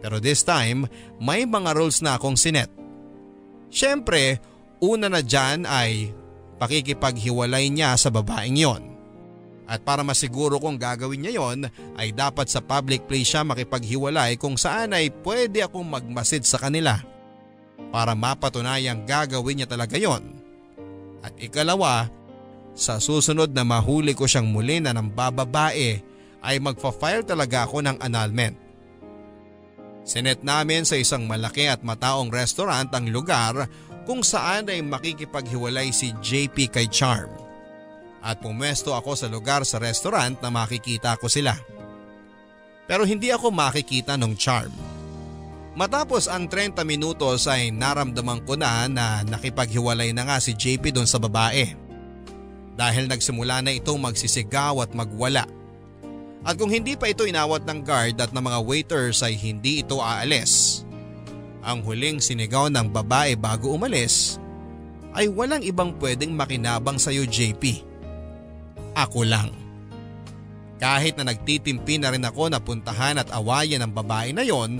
Speaker 3: pero this time may mga rules na akong sinet. Siyempre, una na dyan ay pakikipaghiwalay niya sa babaeng yon. At para masiguro kong gagawin niya yon ay dapat sa public place siya makipaghiwalay kung saan ay pwede akong magmasid sa kanila para mapatunayang gagawin niya talaga yon. At ikalawa, sa susunod na mahuli ko siyang muli na ng bababae ay magfa-file talaga ako ng annulment. Sinet namin sa isang malaki at mataong restaurant ang lugar kung saan ay makikipaghiwalay si JP kay Charm. At pumwesto ako sa lugar sa restaurant na makikita ko sila. Pero hindi ako makikita ng Charm. Matapos ang 30 minutos ay naramdaman ko na nakipaghiwalay na nga si JP doon sa babae. Dahil nagsimula na itong magsisigaw at magwala. At kung hindi pa ito inawat ng guard at ng mga waiters ay hindi ito aalis. Ang huling sinigaw ng babae bago umalis ay walang ibang pwedeng makinabang sa iyo JP. Ako lang. Kahit na nagtitimpi na rin ako na puntahan at awayan ng babae na yon,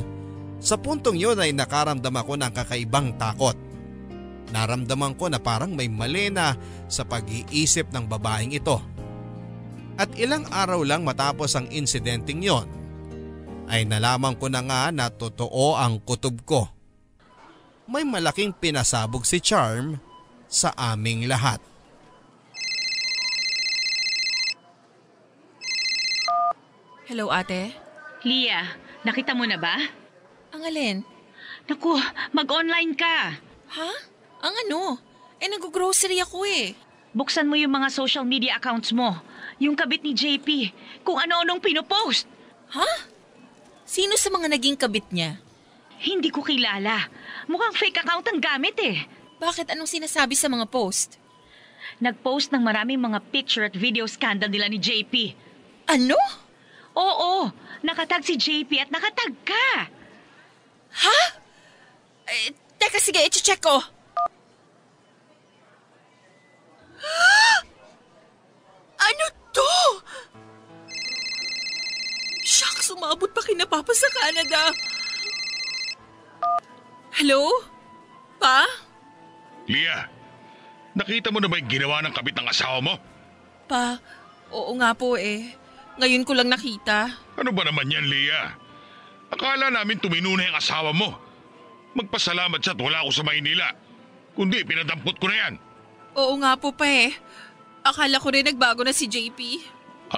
Speaker 3: sa puntong yon ay nakaramdam ako ng kakaibang takot. Naramdaman ko na parang may mali na sa pag-iisip ng babaeng ito. At ilang araw lang matapos ang insidenteng yon, ay nalaman ko na nga na totoo ang kutob ko. May malaking pinasabog si Charm sa aming lahat.
Speaker 4: Hello, ate?
Speaker 6: Lia, nakita mo na ba?
Speaker 4: Ang alin?
Speaker 6: Naku, mag-online ka.
Speaker 4: Ha? Ang ano? Nag-grocery ako eh.
Speaker 6: Buksan mo yung mga social media accounts mo. Yung kabit ni JP. Kung ano-anong pinopost.
Speaker 4: Ha? Sino sa mga naging kabit niya?
Speaker 6: Hindi ko kilala. Mukhang fake account ang gamit eh.
Speaker 4: Bakit? Anong sinasabi sa mga post?
Speaker 6: Nag-post ng maraming mga picture at video scandal nila ni JP.
Speaker 4: Ano?
Speaker 6: Oo, nakatag si JP at nakatag ka.
Speaker 4: Ha? Teka, sige, i-check ko. Ano to? Shucks, umabot pa kina Papa sa Canada. Hello? Pa?
Speaker 7: Lia, nakita mo na ba yung ginawa ng kabit ng asawa mo?
Speaker 4: Pa, oo nga po eh. Ngayon ko lang nakita.
Speaker 7: Ano ba naman yan, Lia? Akala namin tumino na yung asawa mo. Magpasalamat siya at wala ako sa Maynila. Kundi pinadampot ko na yan.
Speaker 4: Oo nga po pa eh. Akala ko rin nagbago na si JP.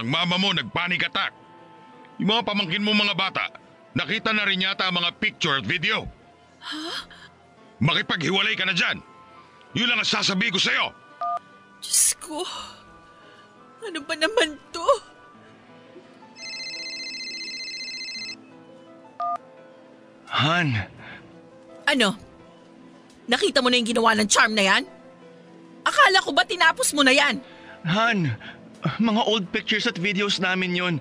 Speaker 7: Ang mama mo nagpanic attack. Yung mga pamangkin mo mga bata, nakita na rin yata ang mga picture at video. Makipaghiwalay ka na dyan. Yun lang ang sasabihin ko sa'yo.
Speaker 4: Diyos ko. Ano ba naman to?
Speaker 2: Han,
Speaker 4: Ano? Nakita mo na yung ginawa ng charm na yan? Akala ko ba tinapos mo na yan?
Speaker 2: Han, mga old pictures at videos namin yon.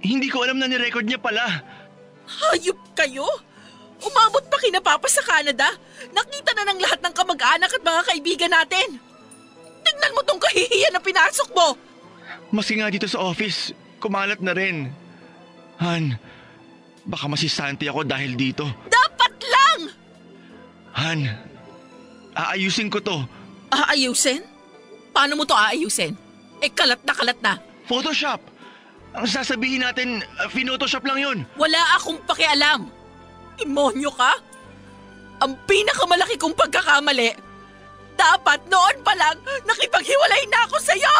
Speaker 2: Hindi ko alam na ni-record niya pala.
Speaker 4: Hayop kayo? Umabot pa kina Papa sa Canada? Nakita na ng lahat ng kamag-anak at mga kaibigan natin. Tignan mo tong kahihiyan na pinasok mo.
Speaker 2: Maski nga dito sa office, kumalat na rin. Han, baka masisanti ako dahil dito.
Speaker 4: Dapat lang!
Speaker 2: Han, aayusin ko to.
Speaker 4: Aayusin? Paano mo to aayusin? Kalat na.
Speaker 2: Photoshop! Ang sasabihin natin, Photoshop lang yun.
Speaker 4: Wala akong pakialam. Demonyo ka? Ang pinakamalaki kong pagkakamali. Dapat noon pa lang nakipaghiwalay na ako sa'yo!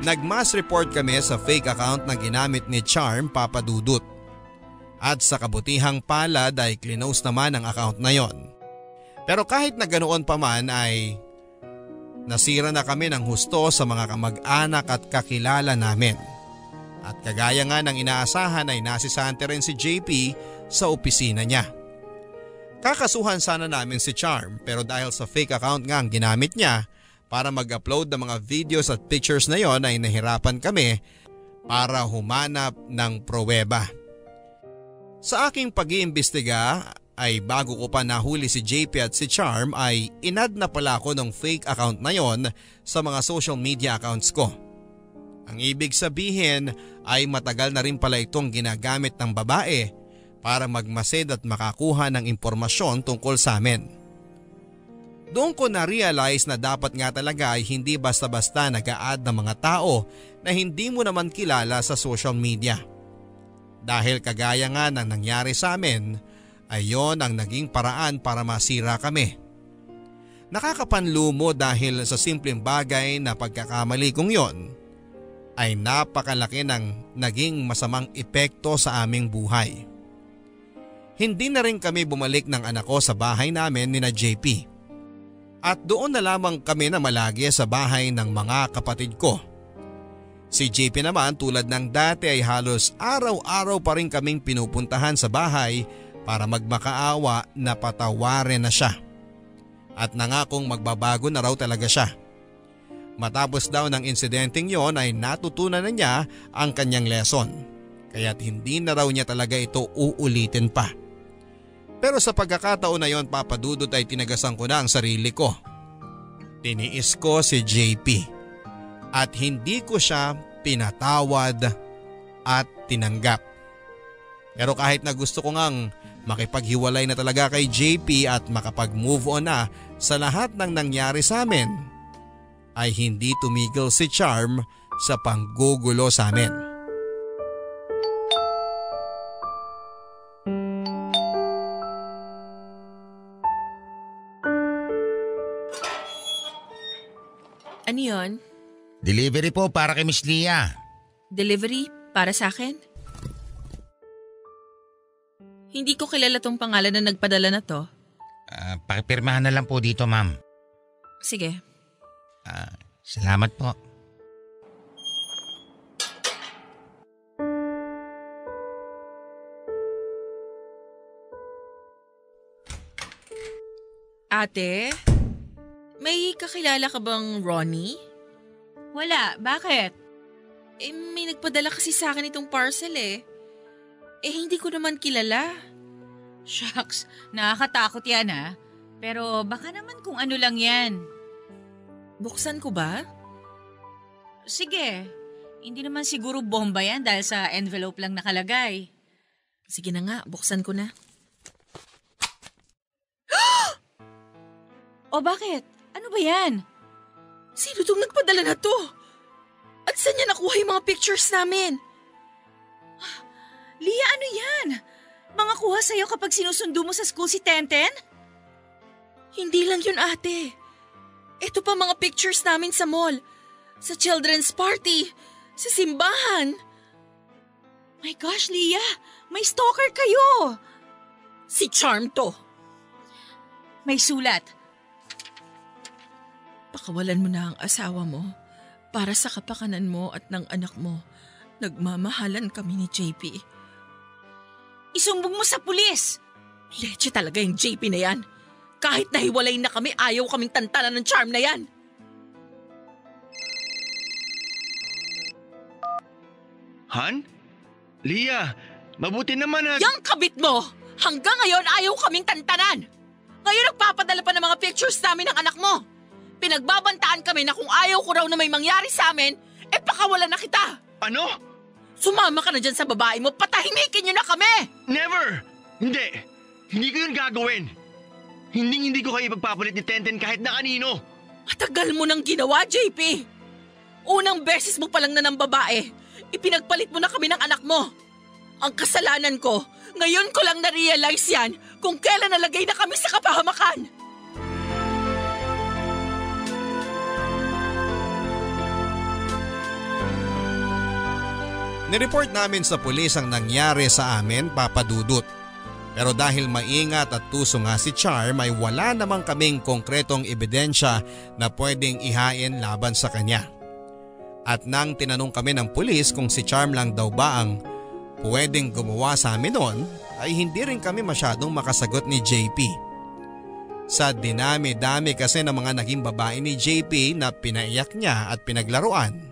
Speaker 3: Nag-mass report kami sa fake account na ginamit ni Charm Papa Dudut. At sa kabutihang palad ay clinose naman ang account na yon. Pero kahit na ganoon pa man ay nasira na kami ng husto sa mga kamag-anak at kakilala namin. At kagaya nga ng inaasahan ay nasisante rin si JP sa opisina niya. Kakasuhan sana namin si Charm pero dahil sa fake account nga ang ginamit niya para mag-upload ng mga videos at pictures na yon ay nahirapan kami para humanap ng pruweba. Sa aking pag-iimbestiga ay bago ko pa nahuli si JP at si Charm ay inad na pala ako ng fake account na yon sa mga social media accounts ko. Ang ibig sabihin ay matagal na rin pala itong ginagamit ng babae para magmasid at makakuha ng impormasyon tungkol sa amin. Doon ko na-realize na dapat nga talaga ay hindi basta-basta nag-a-add ng mga tao na hindi mo naman kilala sa social media. Dahil kagaya nga ng nangyari sa amin, ay yon ang naging paraan para masira kami. Nakakapanlumo dahil sa simpleng bagay na pagkakamali kong yon ay napakalaki ng naging masamang epekto sa aming buhay. Hindi na rin kami bumalik ng anak ko sa bahay namin ni na JP. At doon na lamang kami na malagi sa bahay ng mga kapatid ko. Si JP naman tulad ng dati ay halos araw-araw pa rin kaming pinupuntahan sa bahay para magmakaawa na patawarin na siya. At nangakong magbabago na raw talaga siya. Matapos daw ng insidenteng yon ay natutunan na niya ang kanyang lesson. Kaya't hindi na raw niya talaga ito uulitin pa. Pero sa pagkakataon na yon Papa Dudut ay tinagasan ko na ang sarili ko. Tiniis ko si JP at hindi ko siya pinatawad at tinanggap. Pero kahit na gusto ko ngang makipaghiwalay na talaga kay JP at makapag-move on na sa lahat ng nangyari sa amin, ay hindi tumigil si Charm sa panggugulo sa amin.
Speaker 4: Ano yun?
Speaker 8: Delivery po para kay Miss Lia.
Speaker 4: Delivery para sa akin? Hindi ko kilala tong pangalan na nagpadala na to.
Speaker 8: Pakipirmahan na lang po dito, ma'am.
Speaker 4: Sige.
Speaker 8: Salamat po.
Speaker 4: Ate? May kakilala ka bang Ronnie?
Speaker 6: Wala, bakit?
Speaker 4: May nagpadala kasi sa akin itong parcel eh. Hindi ko naman kilala.
Speaker 6: Shucks, nakakatakot yan ha. Pero baka naman kung ano lang yan.
Speaker 4: Buksan ko ba?
Speaker 6: Sige, hindi naman siguro bomba yan dahil sa envelope lang nakalagay.
Speaker 4: Sige na nga, buksan ko na.
Speaker 6: O bakit? Ano ba yan?
Speaker 4: Sino itong nagpadala na to? At saan niya nakuha yung mga pictures namin?
Speaker 6: Lia, ano yan? Mga kuha sa'yo kapag sinusundo mo sa school si Tenten?
Speaker 4: Hindi lang yun, ate. Ito pa mga pictures namin sa mall, sa children's party, sa simbahan.
Speaker 6: My gosh, Lia! May stalker kayo!
Speaker 4: Si Charm to.
Speaker 6: May sulat.
Speaker 4: Pakawalan mo na ang asawa mo para sa kapakanan mo at ng anak mo. Nagmamahalan kami ni JP.
Speaker 6: Isumbong mo sa pulis!
Speaker 4: Leche talaga yung JP na yan. Kahit nahiwalay na kami, ayaw kaming tantanan ng Charm na yan.
Speaker 2: Han? Lia, mabuti naman at…
Speaker 4: Yang kabit mo! Hanggang ngayon ayaw kaming tantanan! Ngayon nagpapadala pa ng mga pictures namin ng anak mo. Pinagbabantaan kami na kung ayaw ko raw na may mangyari sa amin, pakawalan na kita!
Speaker 2: Ano?
Speaker 4: Sumama ka na dyan sa babae mo, patahimikin niyo na kami!
Speaker 2: Never! Hindi! Hindi ko yun gagawin! Hindi ko kayo magpapalit ni Tenten kahit na kanino!
Speaker 4: Matagal mo nang ginawa, JP! Unang beses mo pa lang na ng babae, ipinagpalit mo na kami ng anak mo! Ang kasalanan ko, ngayon ko lang na-realize yan kung kailan nalagay na kami sa kapahamakan!
Speaker 3: Nireport namin sa pulis ang nangyari sa amin, Papa Dudut. Pero dahil maingat at tuso nga si Charm ay wala namang kaming konkretong ebidensya na pwedeng ihain laban sa kanya. At nang tinanong kami ng pulis kung si Charm lang daw ba ang pwedeng gumawa sa amin noon, ay hindi rin kami masyadong makasagot ni JP. Sa dinami-dami kasi ng mga naging babae ni JP na pinaiyak niya at pinaglaruan,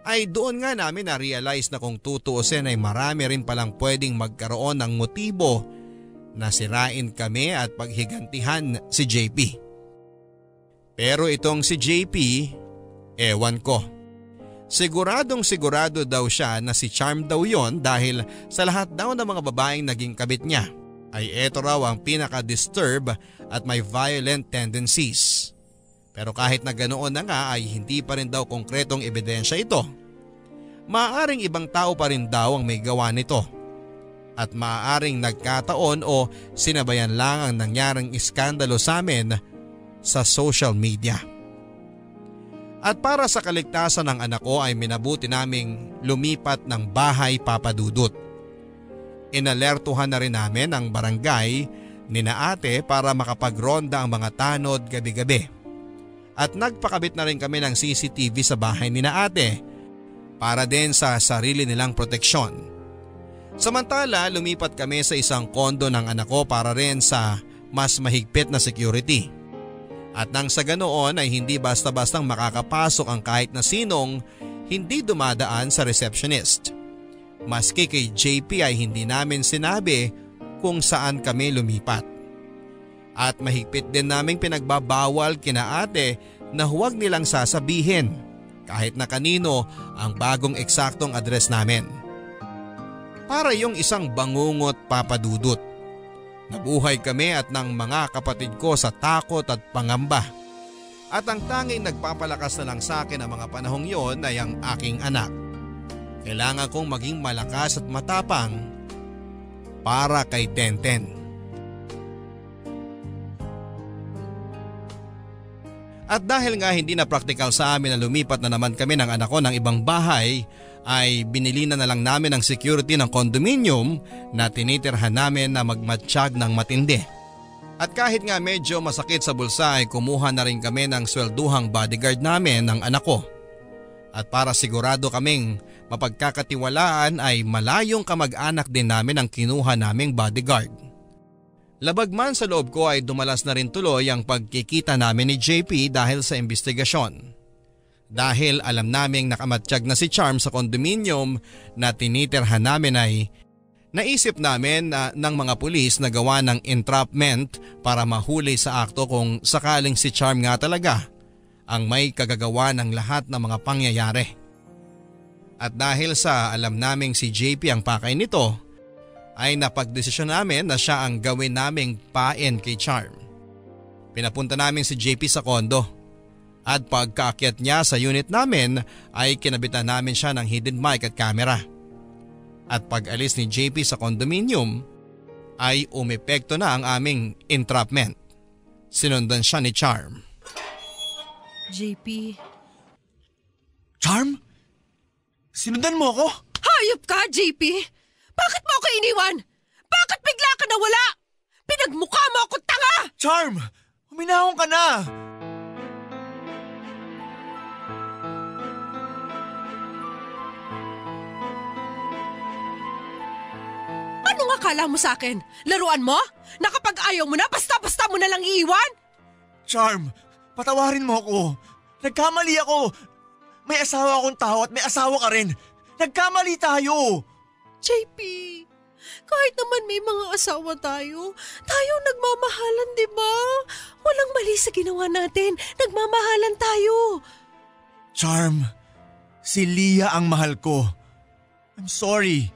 Speaker 3: ay doon nga namin na-realize na kung tutuusin ay marami rin palang pwedeng magkaroon ng motibo na sirain kami at paghigantihan si JP. Pero itong si JP, ewan ko. Siguradong sigurado daw siya na si Charm daw yon dahil sa lahat daw ng mga babaeng naging kabit niya ay eto raw ang pinaka-disturb at may violent tendencies. Pero kahit na ganoon na nga ay hindi pa rin daw konkretong ebidensya ito. Maaaring ibang tao pa rin daw ang may gawa nito. At maaaring nagkataon o sinabayan lang ang nangyaring iskandalo sa amin sa social media. At para sa kaligtasan ng anak ko ay minabuti naming lumipat ng bahay, Papa Dudut. Inalertuhan na rin namin ang barangay ni na ate para makapagronda ang mga tanod gabi-gabi. At nagpakabit na rin kami ng CCTV sa bahay ni na ate para din sa sarili nilang proteksyon. Samantala lumipat kami sa isang kondo ng anak ko para rin sa mas mahigpit na security. At nang sa ganoon ay hindi basta-bastang makakapasok ang kahit na sinong hindi dumadaan sa receptionist. Maski kay JP ay hindi namin sinabi kung saan kami lumipat. At mahigpit din naming pinagbabawal kina ate na huwag nilang sasabihin kahit na kanino ang bagong eksaktong address namin. Para yung isang bangungot, Papa Dudut. Nabuhay kami at ng mga kapatid ko sa takot at pangamba. At ang tanging nagpapalakas na lang sa akin ang mga panahong yon ay ang aking anak. Kailangan kong maging malakas at matapang para kay Tenten. At dahil nga hindi na praktikal sa amin na lumipat na naman kami ng anak ko ng ibang bahay, ay binili na lang namin ang security ng condominium na tinitirhan namin na magmatsyag ng matindi. At kahit nga medyo masakit sa bulsa ay kumuha na rin kami ng swelduhang bodyguard namin ng anak ko. At para sigurado kaming mapagkakatiwalaan ay malayong kamag-anak din namin ang kinuha naming bodyguard. Labag man sa loob ko ay dumalas na rin tuloy ang pagkikita namin ni JP dahil sa investigasyon. Dahil alam naming nakamatsyag na si Charm sa kondominium na tinitirhan namin ay naisip namin na ng mga pulis na gawa ng entrapment para mahuli sa akto kung sakaling si Charm nga talaga ang may kagagawa ng lahat ng mga pangyayari. At dahil sa alam naming si JP ang pakay nito, ay napagdesisyon namin na siya ang gawin naming pain kay Charm. Pinapunta namin si JP sa kondo at pagkaakyat niya sa unit namin ay kinabitan namin siya ng hidden mic at camera. At pag alis ni JP sa condominium ay umepekto na ang aming entrapment. Sinundan siya ni Charm.
Speaker 5: JP.
Speaker 2: Charm? Sinundan mo ako?
Speaker 5: Hayop ka, JP! Bakit mo ako iniwan? Bakit bigla ka nawala? Pinagmukha mo ako tanga!
Speaker 2: Charm! Huminahon ka na!
Speaker 5: Anong akala mo sa akin? Laruan mo? Na kapag ayaw mo na, basta-basta mo na lang iiwan?
Speaker 2: Charm, patawarin mo ako. Nagkamali ako. May asawa akong tao at may asawa ka rin. Nagkamali tayo.
Speaker 5: JP, kahit naman may mga asawa tayo nagmamahalan, di ba? Walang mali sa ginawa natin. Nagmamahalan tayo.
Speaker 2: Charm, si Leah ang mahal ko. I'm sorry.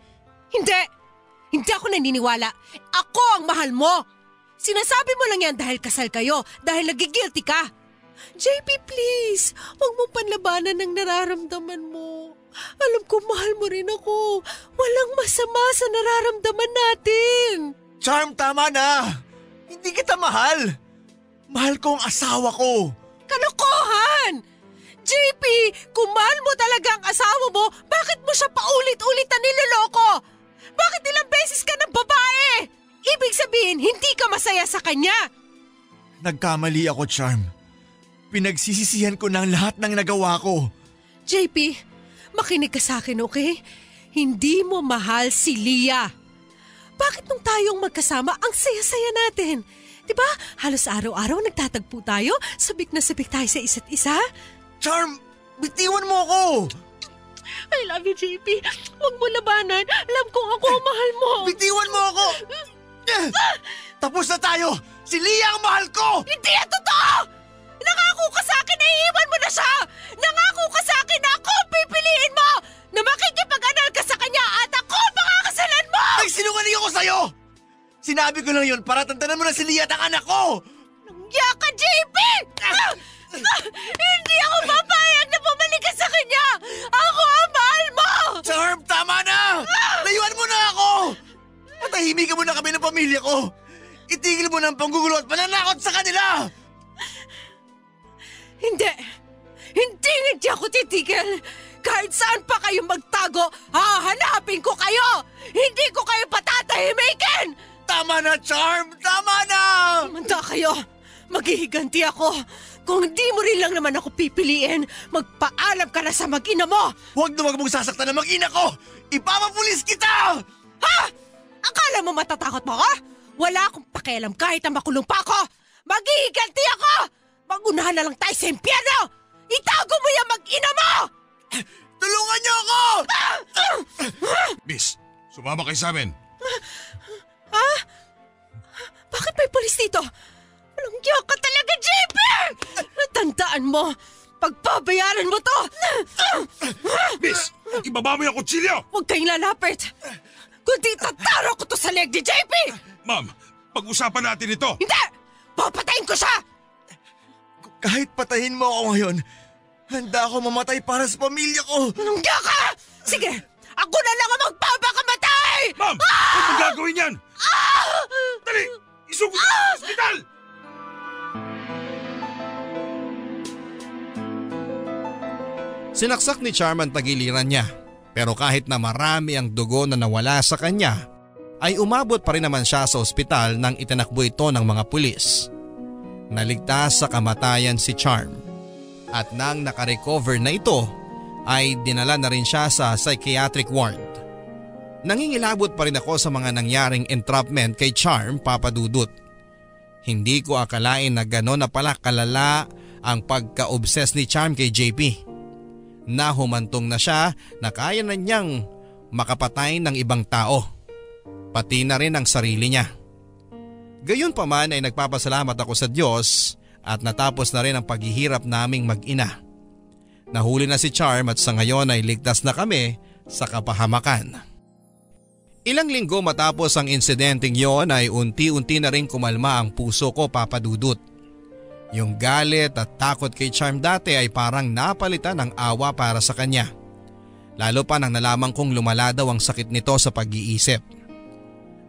Speaker 5: Hindi ako naniniwala. Ako ang mahal mo. Sinasabi mo lang yan dahil kasal kayo, dahil nagigilty ka. JP, please, huwag mo panlabanan ng nararamdaman mo. Alam ko mahal mo rin ako. Walang masama sa nararamdaman natin.
Speaker 2: Charm, tama na. Hindi kita mahal. Mahal ko ang asawa ko.
Speaker 5: Kalokohan! JP, kung mahal mo talaga ang asawa mo, bakit mo siya paulit-ulit na niloloko? Bakit ilang beses ka ng babae? Ibig sabihin, hindi ka masaya sa kanya.
Speaker 2: Nagkamali ako, Charm. Pinagsisisihan ko ng lahat ng nagawa ko.
Speaker 5: JP, makinig ka sa akin, okay? Hindi mo mahal si Leah. Bakit nung tayong magkasama, ang saya-saya natin? Diba? Halos araw-araw nagtatagpo tayo, sabik na sabik tayo sa isa't isa.
Speaker 2: Charm, bitiwan mo ako!
Speaker 5: I love you, JP. Huwag mo labanan. Alam kong ako ang mahal mo.
Speaker 2: Bitiwan mo ako! Tapos na tayo! Si Leah ang mahal ko!
Speaker 5: Hindi yan totoo! Nangako ka sa akin na iiwan mo na siya! Nangako ka sa akin na ako ang pipiliin mo! Na makikipag-anal ka sa kanya at ako ang pakakasalan mo!
Speaker 2: Nagsinungaling ako sa'yo! Sinabi ko lang yun para tantanan mo na si Leah at ang anak ko!
Speaker 5: Nangya ka, JP! Hindi ako papayag na bumalik ka sa kanya! Ako ang mahal mo!
Speaker 2: Charm, tama na! Layuan mo na ako! Patahimikan mo na kami ng pamilya ko! Itigil mo na ang panggugulo at pananakot sa kanila! Hindi ako titigil! Kahit saan pa kayo magtago, hahanapin ko kayo! Hindi ko kayo patatahimikin! Tama na, Charm! Tama na!
Speaker 5: Manda kayo! Maghihiganti ako! Kung hindi mo rin lang naman ako pipiliin, magpaalam ka na sa mag-ina mo!
Speaker 2: Huwag mong sasaktan ang mag-ina ko! Ipapapulis kita!
Speaker 5: Ha? Akala mo matatakot mo ako? Wala akong pakialam kahit na makulong pa ako! Maghihiganti ako! Magunahan na lang tayo sa impyerno! Itago mo yung mag-ina mo!
Speaker 2: Tulungan niyo ako!
Speaker 7: Miss, sumama kayo sa amin.
Speaker 5: Ha? Bakit may polis dito? Walang giyak ka talaga, JP! Tandaan mo, pagpabayaran mo to!
Speaker 7: Miss, ibaba mo yung kutsilyo!
Speaker 5: Huwag kayong lalapit! Kundi tataro ko to sa leg ni JP!
Speaker 7: Ma'am, pag-usapan natin ito!
Speaker 5: Hindi! Papatayin ko siya!
Speaker 2: Kahit patayin mo ako ngayon, handa ako mamatay para sa pamilya ko!
Speaker 5: Anong giyak ka? Sige, ako na lang ang magpapakamatay!
Speaker 7: Ma'am, huwag mong gagawin yan! Dali! Isugod ka sa ospital!
Speaker 3: Sinaksak ni Charm ang tagiliran niya, pero kahit na marami ang dugo na nawala sa kanya, ay umabot pa rin naman siya sa ospital nang itinakbo ito ng mga pulis. Naligtas sa kamatayan si Charm, at nang nakarecover na ito ay dinala na rin siya sa psychiatric ward. Nangingilabot pa rin ako sa mga nangyaring entrapment kay Charm, Papa Dudut. Hindi ko akalain na gano'n na pala kalala ang pagka-obsess ni Charm kay JP. Na humantong na siya na kaya na niyang makapatay ng ibang tao. Pati na rin ang sarili niya. Gayunpaman ay nagpapasalamat ako sa Diyos at natapos na rin ang paghihirap naming mag-ina. Nahuli na si Charm at sa ngayon ay ligtas na kami sa kapahamakan. Ilang linggo matapos ang insidenteng yon ay unti-unti na rin kumalma ang puso ko, Papa Dudut. Yung galit at takot kay Charm dati ay parang napalitan ng awa para sa kanya. Lalo pa nang nalaman kong lumala daw ang sakit nito sa pag-iisip.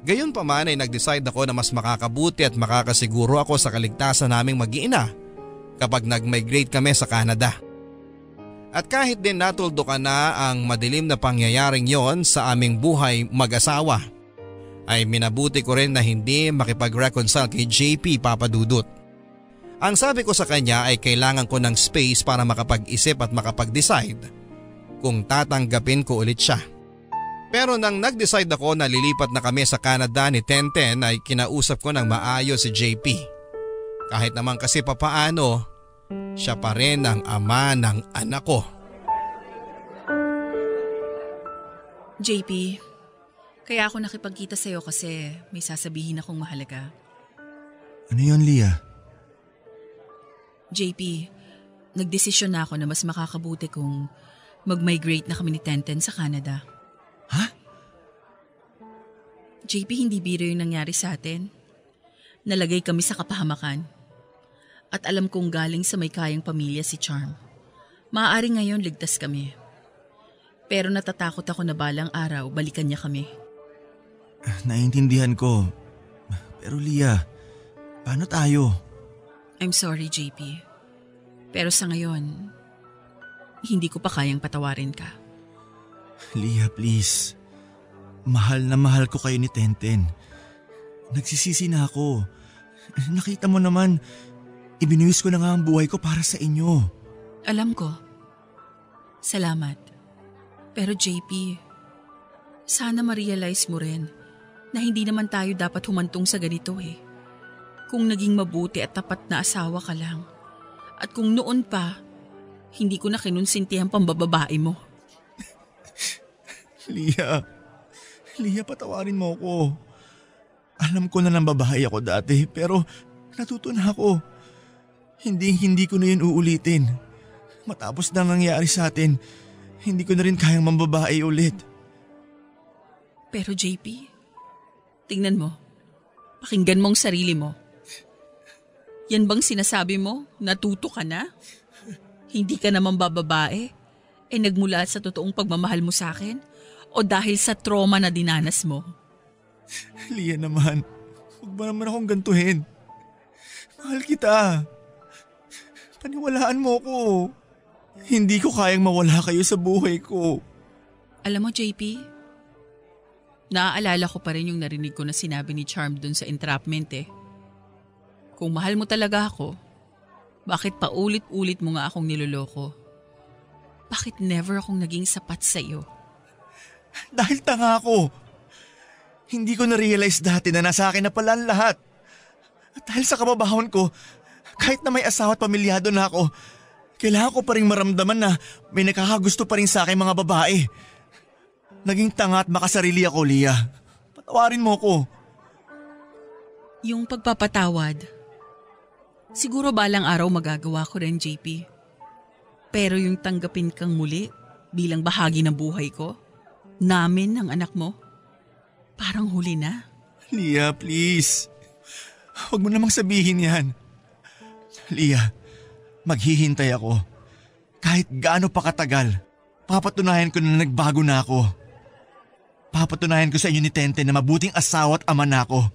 Speaker 3: Gayunpaman ay nag-decide ako na mas makakabuti at makakasiguro ako sa kaligtasan naming mag-iina kapag nag-migrate kami sa Canada. At kahit din natuldukan na ang madilim na pangyayaring yon sa aming buhay mag-asawa, ay minabuti ko rin na hindi makipag-reconcile kay JP, Papa Dudut. Ang sabi ko sa kanya ay kailangan ko ng space para makapag-isip at makapag-decide kung tatanggapin ko ulit siya. Pero nang nag-decide ako na lilipat na kami sa Canada ni Tenten ay kinausap ko ng maayos si JP. Kahit naman kasi papaano, siya pa rin ang ama ng anak ko.
Speaker 4: JP, kaya ako nakipagkita sa'yo kasi may sasabihin akong mahalaga.
Speaker 2: Ano yun, Leah?
Speaker 4: JP, nagdesisyon na ako na mas makakabuti kung mag-migrate na kami ni Tenten sa Canada.
Speaker 2: Ha?
Speaker 4: JP, hindi biro yung nangyari sa atin. Nalagay kami sa kapahamakan. At alam kong galing sa may kayang pamilya si Charm. Maaari ngayon ligtas kami. Pero natatakot ako na balang araw balikan niya kami.
Speaker 2: Naiintindihan ko. Pero Leah, paano tayo?
Speaker 4: I'm sorry, JP. Pero sa ngayon, hindi ko pa kayang patawarin ka.
Speaker 2: Leah, please. Mahal na mahal ko kayo ni Tenten. Nagsisisi na ako. Nakita mo naman, ibinuwis ko na nga ang buhay ko para sa inyo.
Speaker 4: Alam ko. Salamat. Pero JP, sana ma-realize mo rin na hindi naman tayo dapat humantong sa ganito eh. Kung naging mabuti at tapat na asawa ka lang. At kung noon pa, hindi ko na kinunsinti ang pambababae mo.
Speaker 2: Leah, patawarin mo ako. Alam ko na ng babae ako dati pero natuto na ako. Hindi ko na yun uulitin. Matapos na nangyari sa atin, hindi ko na rin kayang mambabae ulit.
Speaker 4: Pero JP, tingnan mo. Pakinggan mo ang sarili mo. Yan bang sinasabi mo? Natuto ka na? Hindi ka naman bababae? Nagmula sa totoong pagmamahal mo sa akin? O dahil sa trauma na dinanas mo?
Speaker 2: Leah naman, huwag mo naman akong gantuhin. Mahal kita. Paniwalaan mo ko. Hindi ko kayang mawala kayo sa buhay ko.
Speaker 4: Alam mo, JP, naaalala ko pa rin yung narinig ko na sinabi ni Charm dun sa entrapment eh. Kung mahal mo talaga ako, bakit paulit-ulit mo nga akong niloloko? Bakit never akong naging sapat sa iyo?
Speaker 2: Dahil tanga ako. Hindi ko na-realize dati na nasa akin na pala ang lahat. At dahil sa kababahon ko, kahit na may asawa at pamilyado na ako, kailangan ko pa rin maramdaman na may nakakagusto pa rin sa akin mga babae. Naging tanga at makasarili ako, Leah. Patawarin mo ko.
Speaker 4: Yung pagpapatawad, siguro balang araw magagawa ko rin, JP. Pero yung tanggapin kang muli bilang bahagi ng buhay ko, namin ng anak mo, parang huli na.
Speaker 2: Leah, please. Huwag mo namang sabihin yan. Leah, maghihintay ako. Kahit gaano pa katagal, papatunayan ko na nagbago na ako. Papatunayan ko sa inyo ni Tente na mabuting asawa at ama na ako.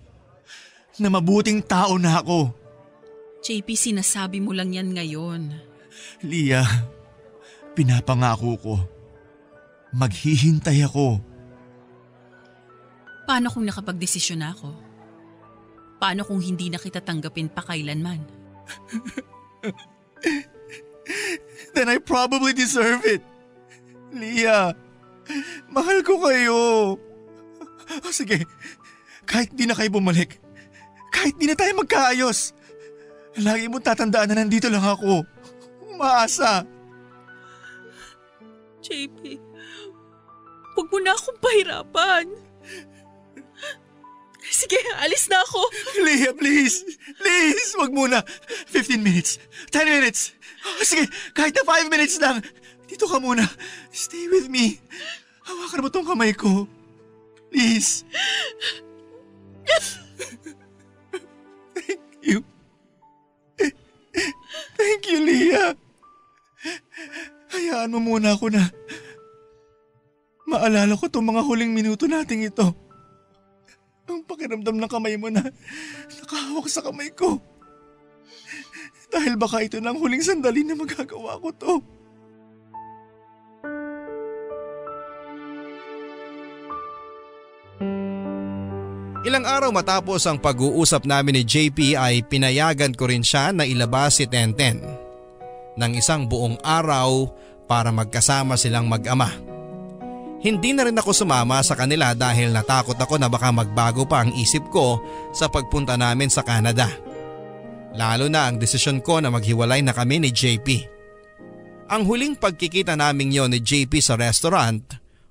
Speaker 2: Na mabuting tao na ako.
Speaker 4: JP, sinasabi mo lang yan ngayon.
Speaker 2: Leah, pinapangako ko. Maghihintay ako.
Speaker 4: Paano kung nakapagdesisyon na ako? Paano kung hindi na kita tanggapin pa kailanman?
Speaker 2: Then I probably deserve it. Leah, mahal ko kayo. Sige, kahit di na kayo bumalik, kahit di na tayo magkaayos, lagi mong tatandaan na nandito lang ako. Umaasa.
Speaker 4: JP, huwag mo na akong pahirapan. Sige, alis na ako.
Speaker 2: Leah, please. Please, wag muna. 15 minutes. 10 minutes. Sige, kahit na 5 minutes lang. Dito ka muna. Stay with me. Hawakan mo tong kamay ko. Please. Thank you. Thank you, Leah. Hayaan mo muna ako na maalala ko tong mga huling minuto nating ito. Ang pakiramdam ng kamay mo na nakahawak sa kamay ko. Dahil baka ito na ang huling sandali na magagawa ko to.
Speaker 3: Ilang araw matapos ang pag-uusap namin ni JP ay pinayagan ko rin siya na ilabas si Tenten ng isang buong araw para magkasama silang mag-ama. Hindi na rin ako sumama sa kanila dahil natakot ako na baka magbago pa ang isip ko sa pagpunta namin sa Canada. Lalo na ang desisyon ko na maghiwalay na kami ni JP. Ang huling pagkikita namin yon ni JP sa restaurant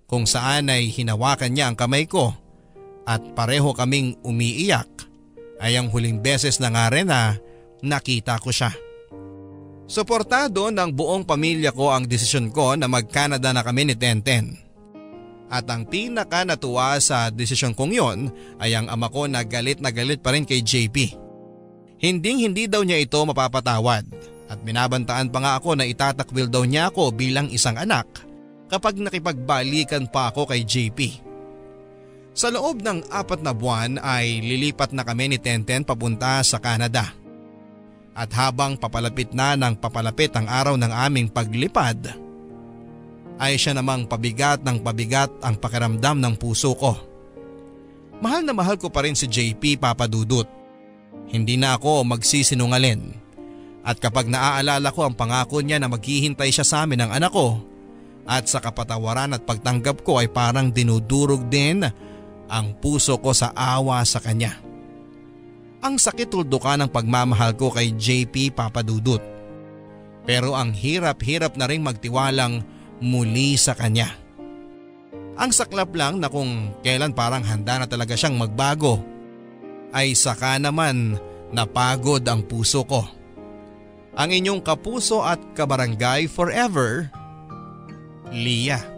Speaker 3: kung saan ay hinawakan niya ang kamay ko at pareho kaming umiiyak ay ang huling beses na nga rin na nakita ko siya. Suportado ng buong pamilya ko ang desisyon ko na mag-Canada na kami ni Tenten. At ang pinaka natuwa sa desisyon kong yon ay ang ama ko na galit pa rin kay JP. Hindi daw niya ito mapapatawad at binabantaan pa nga ako na itatakwil daw niya ako bilang isang anak kapag nakipagbalikan pa ako kay JP. Sa loob ng 4 na buwan ay lilipat na kami ni Tenten papunta sa Canada. At habang papalapit na ng papalapit ang araw ng aming paglipad, ay siya namang pabigat ng pabigat ang pakiramdam ng puso ko. Mahal na mahal ko pa rin si JP, Papa Dudut. Hindi na ako magsisinungaling. At kapag naaalala ko ang pangako niya na maghihintay siya sa amin ng anak ko, at sa kapatawaran at pagtanggap ko ay parang dinudurog din ang puso ko sa awa sa kanya. Ang sakit tuldukan ng pagmamahal ko kay JP, Papa Dudut. Pero ang hirap-hirap na ring magtiwalang muli sa kanya. Ang saklap lang na kung kailan parang handa na talaga siyang magbago, ay saka naman napagod ang puso ko. Ang inyong kapuso at kabarangay forever, Leah.